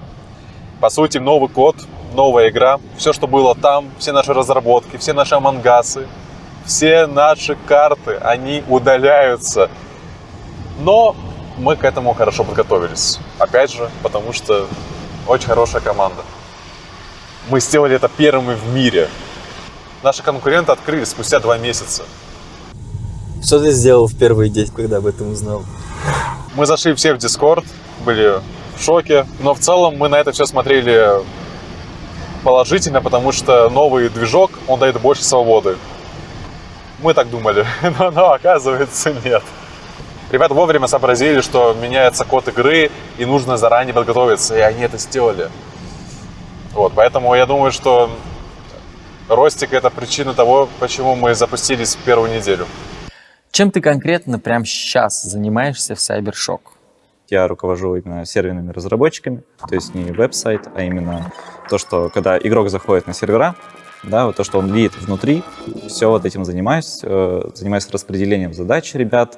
По сути, новый код, новая игра. Все, что было там, все наши разработки, все наши амангасы, все наши карты, они удаляются. Но мы к этому хорошо подготовились. Опять же, потому что очень хорошая команда. Мы сделали это первыми в мире. Наши конкуренты открылись спустя 2 месяца. Что ты сделал в первый день, когда об этом узнал? Мы зашли все в Discord, были в шоке, но в целом мы на это все смотрели положительно, потому что новый движок, он дает больше свободы. Мы так думали, но оказывается нет. Ребята вовремя сообразили, что меняется код игры и нужно заранее подготовиться, и они это сделали. Вот, поэтому я думаю, что ростик — это причина того, почему мы запустились в первую неделю. Чем ты конкретно прямо сейчас занимаешься в CyberShock? Я руковожу именно серверными разработчиками, то есть не веб-сайт, а именно то, что когда игрок заходит на сервера, да, вот то, что он видит внутри, все вот этим занимаюсь. Занимаюсь распределением задач ребят,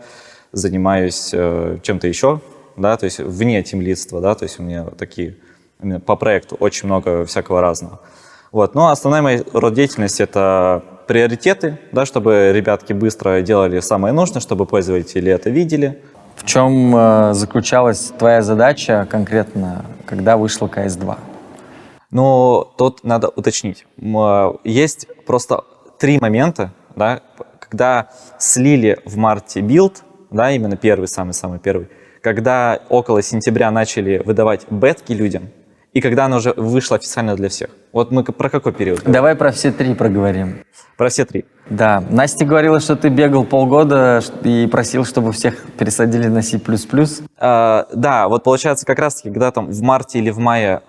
занимаюсь чем-то еще, да, то есть вне тимлидства, да, то есть у меня такие по проекту очень много всякого разного. Вот. Но основная моя род деятельности — это приоритеты, да, чтобы ребятки быстро делали самое нужное, чтобы пользователи это видели. В чем заключалась твоя задача конкретно, когда вышла CS2? Но тут надо уточнить. Есть просто 3 момента, да, когда слили в марте билд, да, именно первый, самый-самый первый, когда около сентября начали выдавать бетки людям, и когда она уже вышла официально для всех. Вот мы про какой период? Давай про все 3 проговорим. Про все 3. Да. Настя говорила, что ты бегал полгода и просил, чтобы всех пересадили на C++. Да, вот получается как раз-таки, когда там в марте или в мае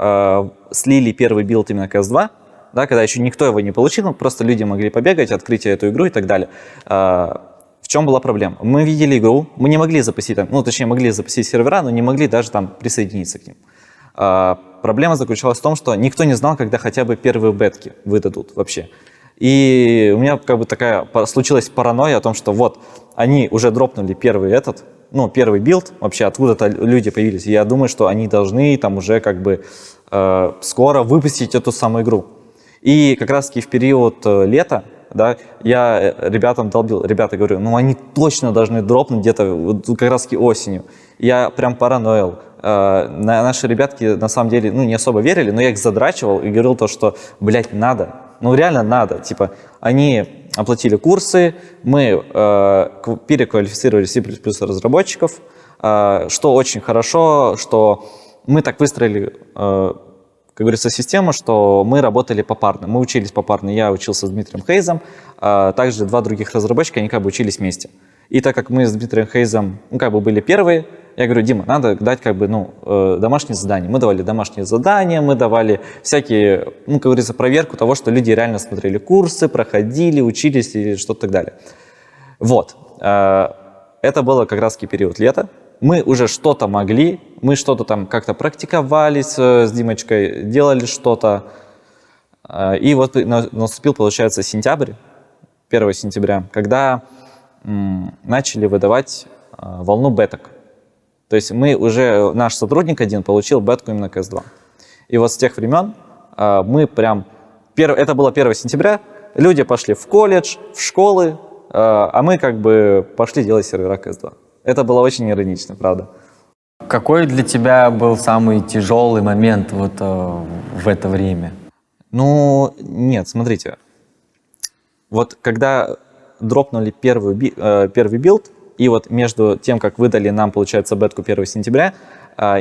слили первый билд именно CS2, да, когда еще никто его не получил, просто люди могли побегать, открыть эту игру и так далее. В чем была проблема? Мы видели игру, мы не могли запустить, точнее, могли запустить сервера, но не могли даже там присоединиться к ним. Проблема заключалась в том, что никто не знал, когда хотя бы первые бетки выдадут вообще. И у меня как бы такая случилась паранойя о том, что вот они уже дропнули первый билд, вообще откуда-то люди появились. И я думаю, что они должны там уже как бы скоро выпустить эту самую игру. И как раз-таки в период лета, да, я ребятам долбил, ребята, говорю, они точно должны дропнуть где-то как раз-таки осенью. Я прям параноил. Наши ребятки на самом деле не особо верили, но я их задрачивал и говорил то, что, надо. Реально надо. Типа, они оплатили курсы, мы переквалифицировали C++ разработчиков, что очень хорошо, что мы так выстроили, как говорится, систему, что мы работали попарно. Мы учились попарно. Я учился с Дмитрием Хейзом, также 2 других разработчика, они как бы учились вместе. И так как мы с Дмитрием Хейзом были первые, я говорю, Дима, надо дать домашние задания. Мы давали домашние задания, мы давали всякие, как говорится, проверку того, что люди реально смотрели курсы, проходили, учились и что-то так далее. Вот. Это было как раз-таки период лета. Мы уже что-то могли, мы что-то там как-то практиковались с Димочкой, делали что-то. И вот наступил, получается, сентябрь, 1 сентября, когда начали выдавать волну беток. То есть наш сотрудник один получил бетку именно CS2. И вот с тех времен мы прям... Это было 1 сентября, люди пошли в колледж, в школы, а мы как бы пошли делать сервера CS2. Это было очень иронично, правда. Какой для тебя был самый тяжелый момент в это время? Нет, смотрите. Вот когда дропнули первый билд, и вот между тем, как выдали нам, получается, бетку 1 сентября,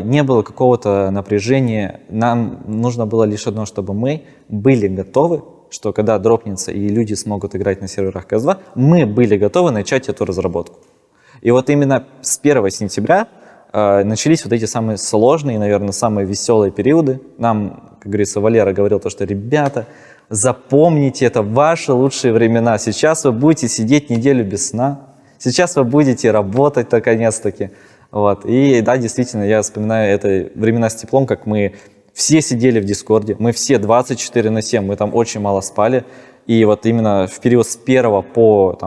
не было какого-то напряжения. Нам нужно было лишь одно, чтобы мы были готовы, что когда дропнется и люди смогут играть на серверах CS2, мы были готовы начать эту разработку. И вот именно с 1 сентября начались вот эти самые сложные, наверное, самые веселые периоды. Нам, как говорится, Валера говорил то, что ребята, запомните, это ваши лучшие времена. Сейчас вы будете сидеть неделю без сна. Сейчас вы будете работать наконец-таки. Вот. И да, действительно, я вспоминаю это времена с теплом, как мы все сидели в Дискорде, мы все 24/7, мы там очень мало спали. И вот именно в период с 1 по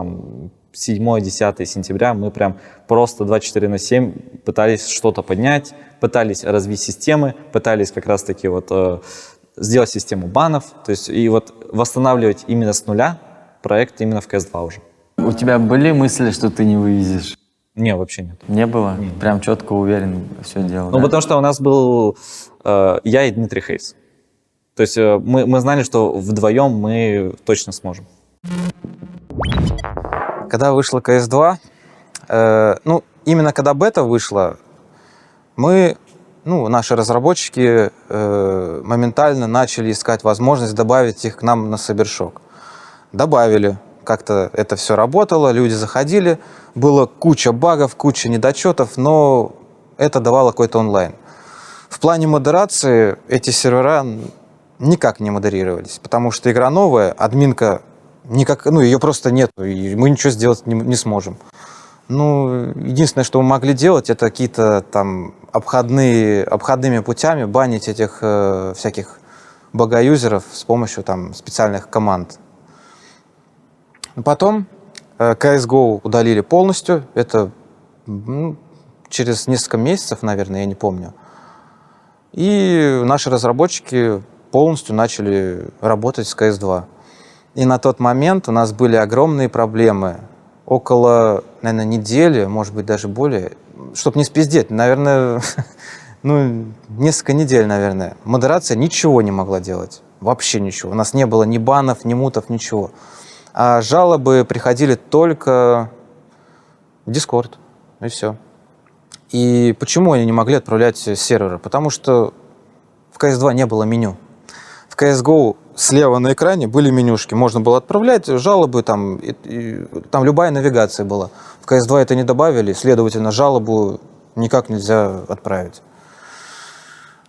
7-10 сентября мы прям просто 24/7 пытались что-то поднять, пытались развить системы, пытались как раз-таки сделать систему банов, то есть и восстанавливать именно с нуля проект именно в CS2 уже. У тебя были мысли, что ты не вывезешь? Не, вообще нет. Не было? Прям четко уверен все делал, Ну, да? потому что у нас был я и Дмитрий Хейс. То есть мы знали, что вдвоем мы точно сможем. Когда вышла CS2, ну, именно когда бета вышла, наши разработчики моментально начали искать возможность добавить их к нам на Cybershock. Добавили. Как-то это все работало, люди заходили, было куча багов, куча недочетов, но это давало какой-то онлайн. В плане модерации эти сервера никак не модерировались, потому что игра новая, админка ее просто нет, и мы ничего сделать не сможем. Единственное, что мы могли делать, это какие-то там обходными путями банить этих всяких богоюзеров с помощью там специальных команд. Потом CSGO удалили полностью, это через несколько месяцев, наверное, я не помню. И наши разработчики полностью начали работать с CS2. И на тот момент у нас были огромные проблемы. Около, наверное, недели, может быть, даже более. Чтобы не спиздеть, наверное, несколько недель, наверное. Модерация ничего не могла делать. Вообще ничего. У нас не было ни банов, ни мутов, ничего. А жалобы приходили только в Discord. И все. И почему они не могли отправлять с сервера? Потому что в CS2 не было меню. В CSGO слева на экране были менюшки. Можно было отправлять жалобы, там любая навигация была. В CS2 это не добавили, следовательно, жалобу никак нельзя отправить.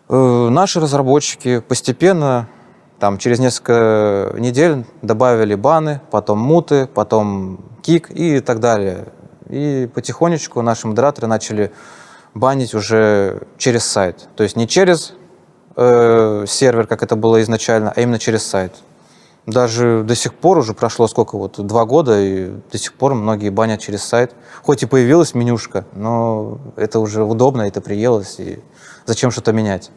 Наши разработчики постепенно, через несколько недель добавили баны, потом муты, потом кик и так далее. И потихонечку наши модераторы начали банить уже через сайт. То есть не через сервер, как это было изначально, а именно через сайт. Даже до сих пор уже прошло 2 года, и до сих пор многие банят через сайт. Хоть и появилась менюшка, но это уже удобно, это приелось, и зачем что-то менять?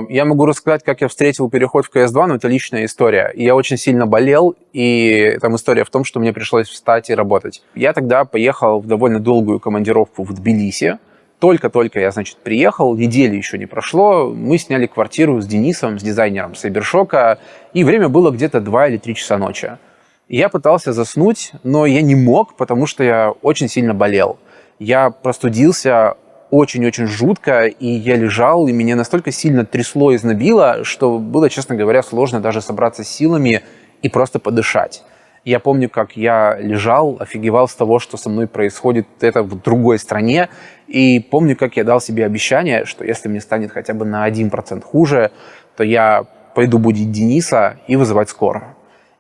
Я могу рассказать, как я встретил переход в CS2, но это личная история. И я очень сильно болел, и там история в том, что мне пришлось встать и работать. Я тогда поехал в довольно долгую командировку в Тбилиси. Только-только я, приехал, недели еще не прошло, мы сняли квартиру с Денисом, с дизайнером Сайбершока, и время было где-то 2 или 3 часа ночи. Я пытался заснуть, но я не мог, потому что я очень сильно болел. Я простудился очень-очень жутко, и я лежал, и меня настолько сильно трясло и знобило, что было, честно говоря, сложно даже собраться с силами и просто подышать. Я помню, как я лежал, офигевал с того, что со мной происходит это в другой стране, и помню, как я дал себе обещание, что если мне станет хотя бы на 1% хуже, то я пойду будить Дениса и вызывать скорую.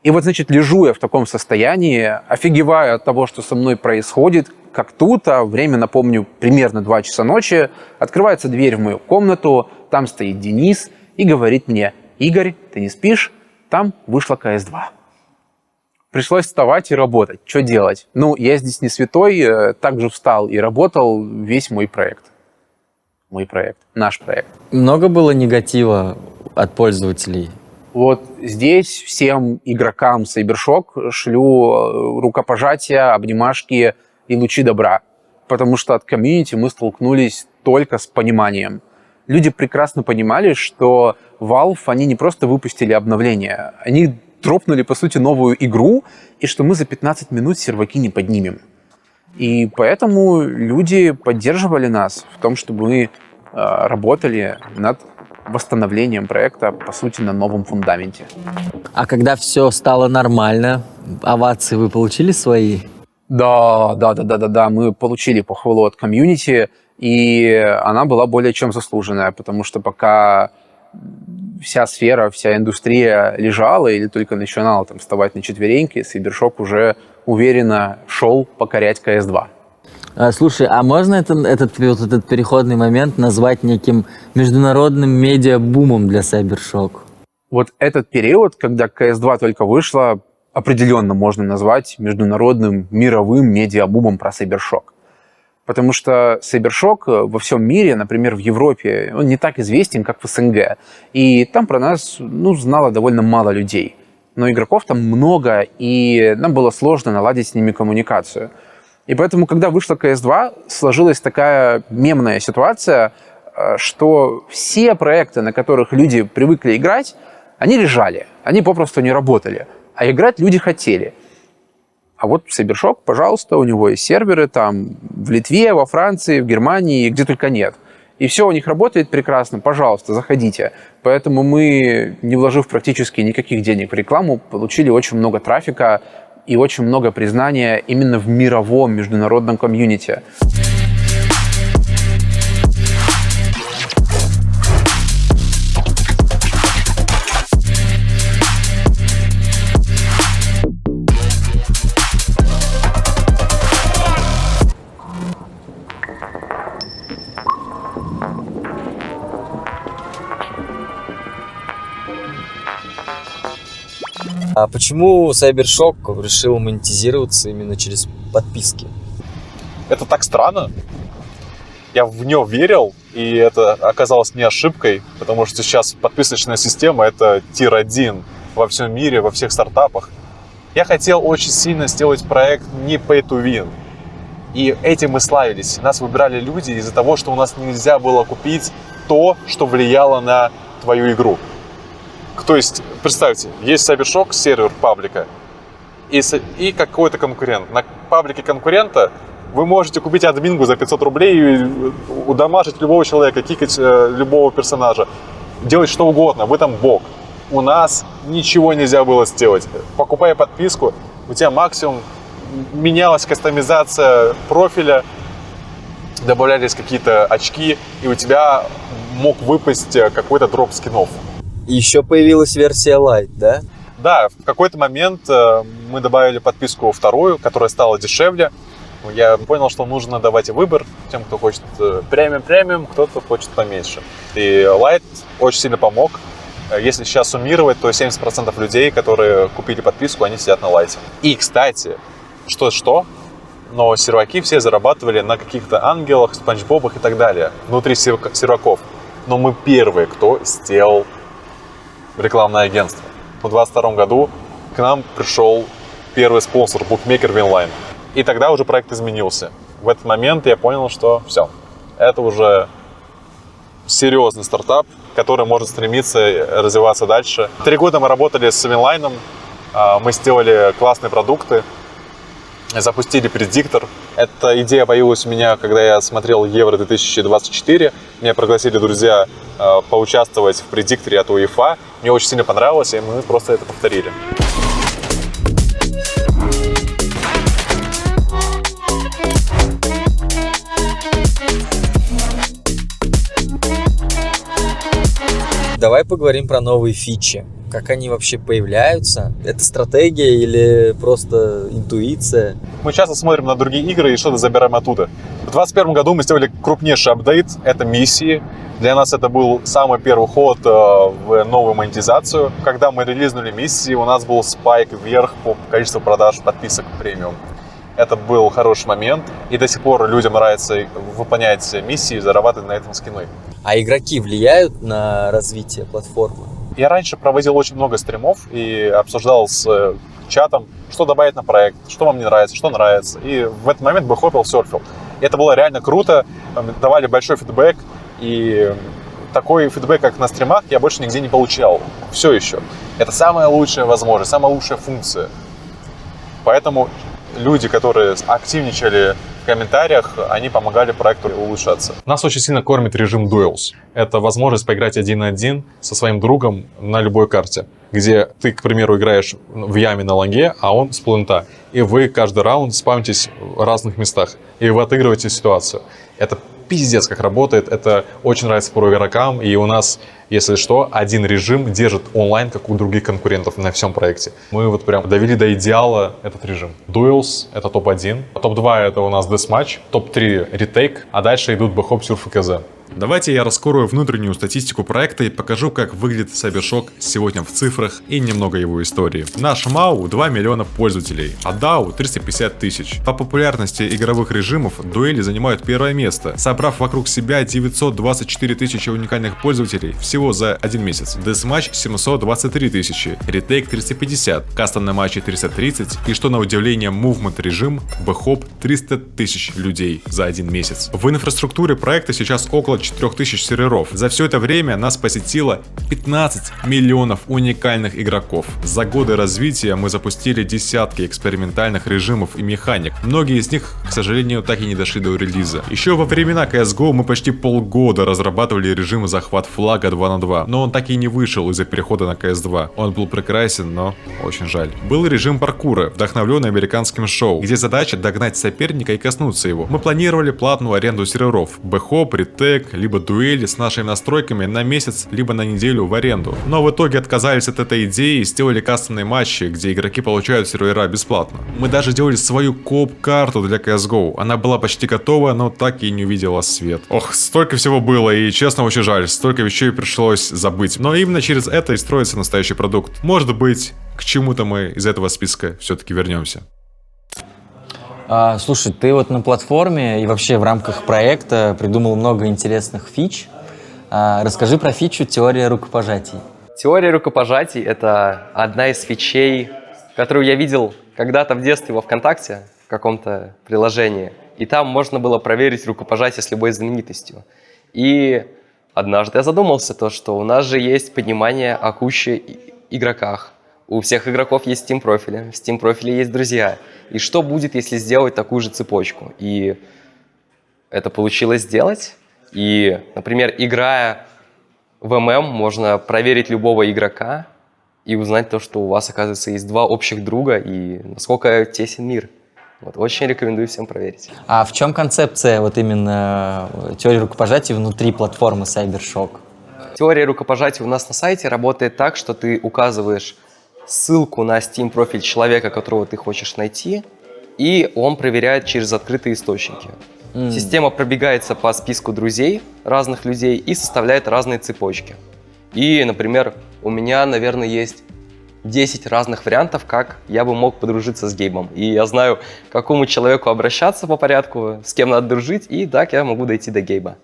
И лежу я в таком состоянии, офигеваю от того, что со мной происходит, как тут, время, напомню, примерно 2 часа ночи, открывается дверь в мою комнату, там стоит Денис и говорит мне: «Игорь, ты не спишь? Там вышла CS2». Пришлось вставать и работать. Что делать? Я здесь не святой, также встал и работал весь мой проект. Наш проект. Много было негатива от пользователей? Вот здесь всем игрокам Cybershock шлю рукопожатия, обнимашки и лучи добра. Потому что от комьюнити мы столкнулись только с пониманием. Люди прекрасно понимали, что Valve, они не просто выпустили обновление, они дропнули, по сути, новую игру, и что мы за 15 минут серваки не поднимем. И поэтому люди поддерживали нас в том, чтобы мы работали над восстановлением проекта, по сути, на новом фундаменте. А когда все стало нормально, овации вы получили свои? Да, мы получили похвалу от комьюнити, и она была более чем заслуженная, потому что пока вся сфера, вся индустрия лежала или только начинала вставать на четвереньки, Cybershock уже уверенно шел покорять CS2. Слушай, а можно этот переходный момент назвать неким международным медиабумом для Cybershock? Вот этот период, когда CS2 только вышла, определенно можно назвать международным мировым медиабумом про Cybershock. Потому что Cybershock во всем мире, например, в Европе, он не так известен, как в СНГ. И там про нас, знало довольно мало людей. Но игроков там много, и нам было сложно наладить с ними коммуникацию. И поэтому, когда вышла CS2, сложилась такая мемная ситуация, что все проекты, на которых люди привыкли играть, они лежали, они попросту не работали, а играть люди хотели. А вот Cybershock, пожалуйста, у него есть серверы там в Литве, во Франции, в Германии, где только нет. И все у них работает прекрасно, пожалуйста, заходите. Поэтому мы, не вложив практически никаких денег в рекламу, получили очень много трафика и очень много признания именно в мировом международном комьюнити. А почему Cybershock решил монетизироваться именно через подписки? Это так странно. Я в нее верил, и это оказалось не ошибкой, потому что сейчас подписочная система — это тир-1 во всем мире, во всех стартапах. Я хотел очень сильно сделать проект не pay to win. И этим мы славились. Нас выбирали люди из-за того, что у нас нельзя было купить то, что влияло на твою игру. То есть, представьте, есть Cybershock, сервер паблика, и какой-то конкурент. На паблике конкурента вы можете купить админгу за 500 рублей и удамажить любого человека, кикать любого персонажа, делать что угодно, вы там бог. У нас ничего нельзя было сделать. Покупая подписку, у тебя максимум менялась кастомизация профиля, добавлялись какие-то очки, и у тебя мог выпасть какой-то дроп скинов. И еще появилась версия Lite, да? Да, в какой-то момент мы добавили подписку вторую, которая стала дешевле. Я понял, что нужно давать выбор тем, кто хочет премиум, кто-то хочет поменьше. И Lite очень сильно помог. Если сейчас суммировать, то 70% людей, которые купили подписку, они сидят на Lite. И, кстати, что, но серваки все зарабатывали на каких-то ангелах, спанч бобах и так далее, внутри серваков. Но мы первые, кто сделал рекламное агентство. В 2022 году к нам пришел первый спонсор, букмекер Winline. И тогда уже проект изменился. В этот момент я понял, что все, это уже серьезный стартап, который может стремиться развиваться дальше. 3 года мы работали с Winline, мы сделали классные продукты, запустили предиктор. Эта идея появилась у меня, когда я смотрел Евро 2024. Меня пригласили друзья поучаствовать в предикторе от УЕФА. Мне очень сильно понравилось, и мы просто это повторили. Давай поговорим про новые фичи. Как они вообще появляются? Это стратегия или просто интуиция? Мы часто смотрим на другие игры и что-то забираем оттуда. В 2021 году мы сделали крупнейший апдейт. Это миссии. Для нас это был самый первый ход в новую монетизацию. Когда мы релизнули миссии, у нас был спайк вверх по количеству продаж подписок премиум. Это был хороший момент. И до сих пор людям нравится выполнять миссии и зарабатывать на этом скины. А игроки влияют на развитие платформы? Я раньше проводил очень много стримов и обсуждал с чатом, что добавить на проект, что вам не нравится, что нравится. И в этот момент бы хопил, серфил. И это было реально круто, давали большой фидбэк. И такой фидбэк, как на стримах, я больше нигде не получал. Все еще. Это самая лучшая возможность, самая лучшая функция. Поэтому люди, которые активничали в комментариях, они помогали проекту улучшаться. Нас очень сильно кормит режим Duels. Это возможность поиграть 1 на 1 со своим другом на любой карте, где ты, к примеру, играешь в яме на лонге, а он с плента. И вы каждый раунд спамитесь в разных местах, и вы отыгрываете ситуацию. Это пиздец как работает, это очень нравится про игрокам, и у нас, если что, один режим держит онлайн, как у других конкурентов на всем проекте. Мы вот прям довели до идеала этот режим. Duels — это топ-1, топ-2 — это у нас Deathmatch, топ-3 — Retake, а дальше идут Bhop, Surf и KZ. Давайте я раскрою внутреннюю статистику проекта и покажу, как выглядит Cybershock сегодня в цифрах и немного его истории. Наш MAU 2 миллиона пользователей, а DAU 350 тысяч. По популярности игровых режимов дуэли занимают первое место, собрав вокруг себя 924 тысячи уникальных пользователей всего за один месяц. Deathmatch 723 тысячи, Retake 350, кастомные матчи 330 и, что на удивление, Movement режим BHOP 300 тысяч людей за один месяц. В инфраструктуре проекта сейчас около 4000 серверов. За все это время нас посетило 15 миллионов уникальных игроков. За годы развития мы запустили десятки экспериментальных режимов и механик. Многие из них, к сожалению, так и не дошли до релиза. Еще во времена CSGO мы почти полгода разрабатывали режим захват флага 2 на 2, но он так и не вышел из-за перехода на CS2. Он был прекрасен, но очень жаль. Был режим паркура, вдохновленный американским шоу, где задача догнать соперника и коснуться его. Мы планировали платную аренду серверов, BHOP, Retake, либо дуэли с нашими настройками на месяц, либо на неделю в аренду. Но в итоге отказались от этой идеи и сделали кастомные матчи, где игроки получают сервера бесплатно. Мы даже делали свою кооп-карту для CSGO. Она была почти готова, но так и не увидела свет. Ох, столько всего было, и честно очень жаль, столько вещей пришлось забыть. Но именно через это и строится настоящий продукт. Может быть, к чему-то мы из этого списка все-таки вернемся. Слушай, ты вот на платформе и вообще в рамках проекта придумал много интересных фич. Расскажи про фичу «Теория рукопожатий». Теория рукопожатий — это одна из фичей, которую я видел когда-то в детстве во ВКонтакте, в каком-то приложении. И там можно было проверить рукопожатие с любой знаменитостью. И однажды я задумался, что у нас же есть понимание о куче игроках. У всех игроков есть Steam-профили, в Steam-профиле есть друзья. И что будет, если сделать такую же цепочку? И это получилось сделать. И, например, играя в ММ, можно проверить любого игрока и узнать то, что у вас, оказывается, есть два общих друга и насколько тесен мир. Вот, очень рекомендую всем проверить. А в чем концепция вот именно теории рукопожатий внутри платформы Cybershock? Теория рукопожатий у нас на сайте работает так, что ты указываешь ссылку на Steam-профиль человека, которого ты хочешь найти, и он проверяет через открытые источники. Система пробегается по списку друзей разных людей и составляет разные цепочки. И, например, у меня, наверное, есть 10 разных вариантов, как я бы мог подружиться с Гейбом. И я знаю, к какому человеку обращаться по порядку, с кем надо дружить, и так я могу дойти до Гейба.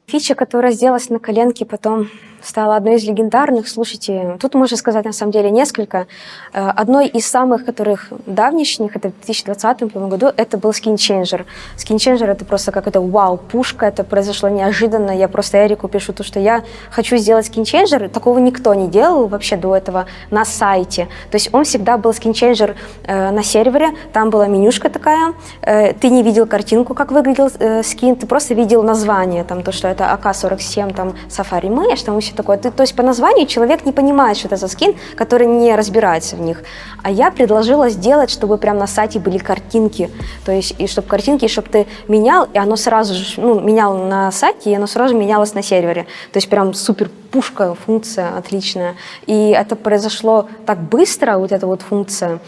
Фича, которая сделалась на коленке, потом стала одной из легендарных. Слушайте, тут можно сказать на самом деле несколько. Одной из самых, которых давнишних, это в 2020 году, это был скинченджер. Скинченджер — это просто как это вау-пушка, это произошло неожиданно. Я просто Эрику пишу, что я хочу сделать скинченджер. Такого никто не делал вообще до этого на сайте. То есть он всегда был скинченджер на сервере, там была менюшка такая, ты не видел картинку, как выглядел скин, ты просто видел название, там то, что это АК-47, там Safari Mesh, там все такое. То есть по названию человек не понимает, что это за скин, который не разбирается в них. А я предложила сделать, чтобы прямо на сайте были картинки. То есть, и чтобы картинки, чтобы ты менял, и оно сразу же, менял на сайте, и оно сразу менялось на сервере. То есть прям супер пушка, функция отличная. И это произошло так быстро, вот эта вот функция.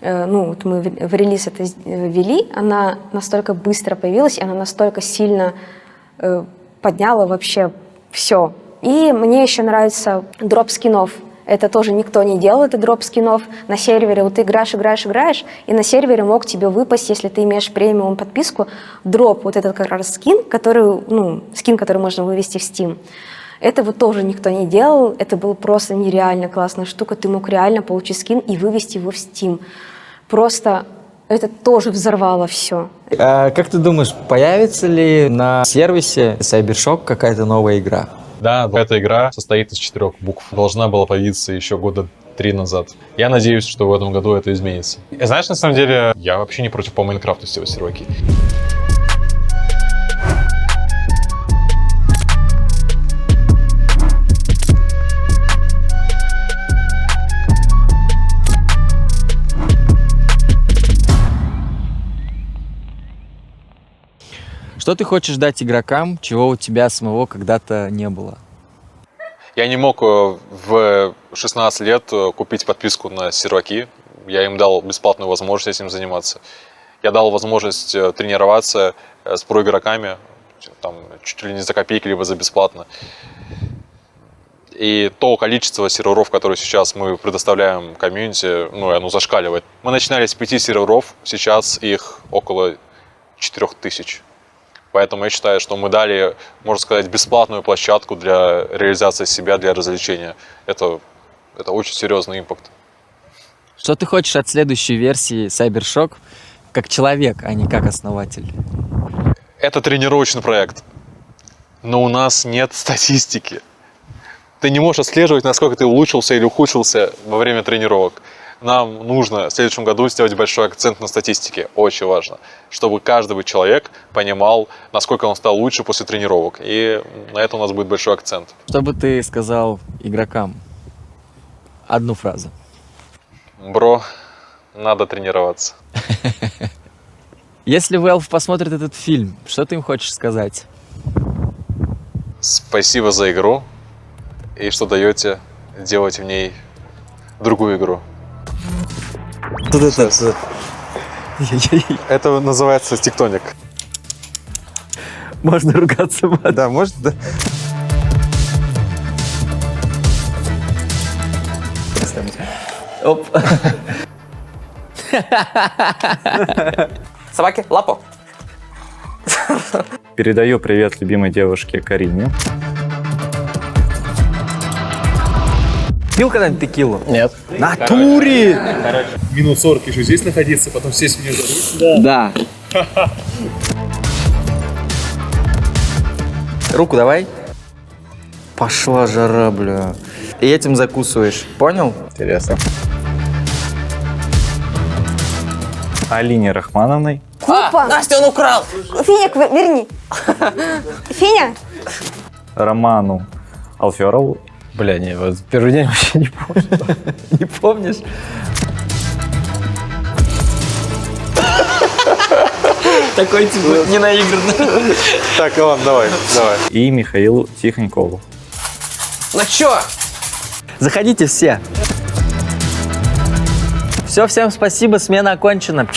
Вот мы в релиз это ввели, она настолько быстро появилась, и она настолько сильно подняла вообще все. И мне еще нравится дроп скинов. Это тоже никто не делал, это дроп скинов на сервере. Вот ты играешь, и на сервере мог тебе выпасть, если ты имеешь премиум подписку, дроп, вот этот как раз скин, который можно вывести в Steam. Это вот тоже никто не делал, это была просто нереально классная штука. Ты мог реально получить скин и вывести его в Steam. Просто это тоже взорвало все. Как ты думаешь, появится ли на сервисе Cybershock какая-то новая игра? Да, эта игра состоит из 4 букв. Должна была появиться еще года 3 назад. Я надеюсь, что в этом году это изменится. И знаешь, на самом деле, я вообще не против по Майнкрафту сделать серваки. Что ты хочешь дать игрокам, чего у тебя самого когда-то не было? Я не мог в 16 лет купить подписку на серваки. Я им дал бесплатную возможность этим заниматься. Я дал возможность тренироваться с проигроками, там чуть ли не за копейки, либо за бесплатно. И то количество серверов, которые сейчас мы предоставляем комьюнити, ну, оно зашкаливает. Мы начинали с 5 серверов, сейчас их около 4000. Поэтому я считаю, что мы дали, можно сказать, бесплатную площадку для реализации себя, для развлечения. Это очень серьезный импакт. Что ты хочешь от следующей версии CyberShock как человек, а не как основатель? Это тренировочный проект, но у нас нет статистики. Ты не можешь отслеживать, насколько ты улучшился или ухудшился во время тренировок. Нам нужно в следующем году сделать большой акцент на статистике. Очень важно, чтобы каждый человек понимал, насколько он стал лучше после тренировок. И на это у нас будет большой акцент. Что бы ты сказал игрокам? Одну фразу. Бро, надо тренироваться. Если Valve посмотрит этот фильм, что ты им хочешь сказать? Спасибо за игру и что даете делать в ней другую игру. Это называется тектоник. Можно ругаться матом. Да, может, да. Оп. Собаки, лапу. Передаю привет любимой девушке Карине. Пил когда-нибудь текилу? Нет. Натуре! Минут 40 еще здесь находиться, потом сесть мне за руль. Да. Руку давай. Пошла жара, бля. И этим закусываешь, понял? Интересно. Алине Рахмановной. Настя, он украл! Финя, верни. Финя? Роману Алферову. Бля, не, вот первый день вообще не помню. Не помнишь? Такой типа ненаигранный. Так, ладно, давай. И Михаилу Тихонькову. Ну чё? Заходите все. Все, всем спасибо, смена окончена.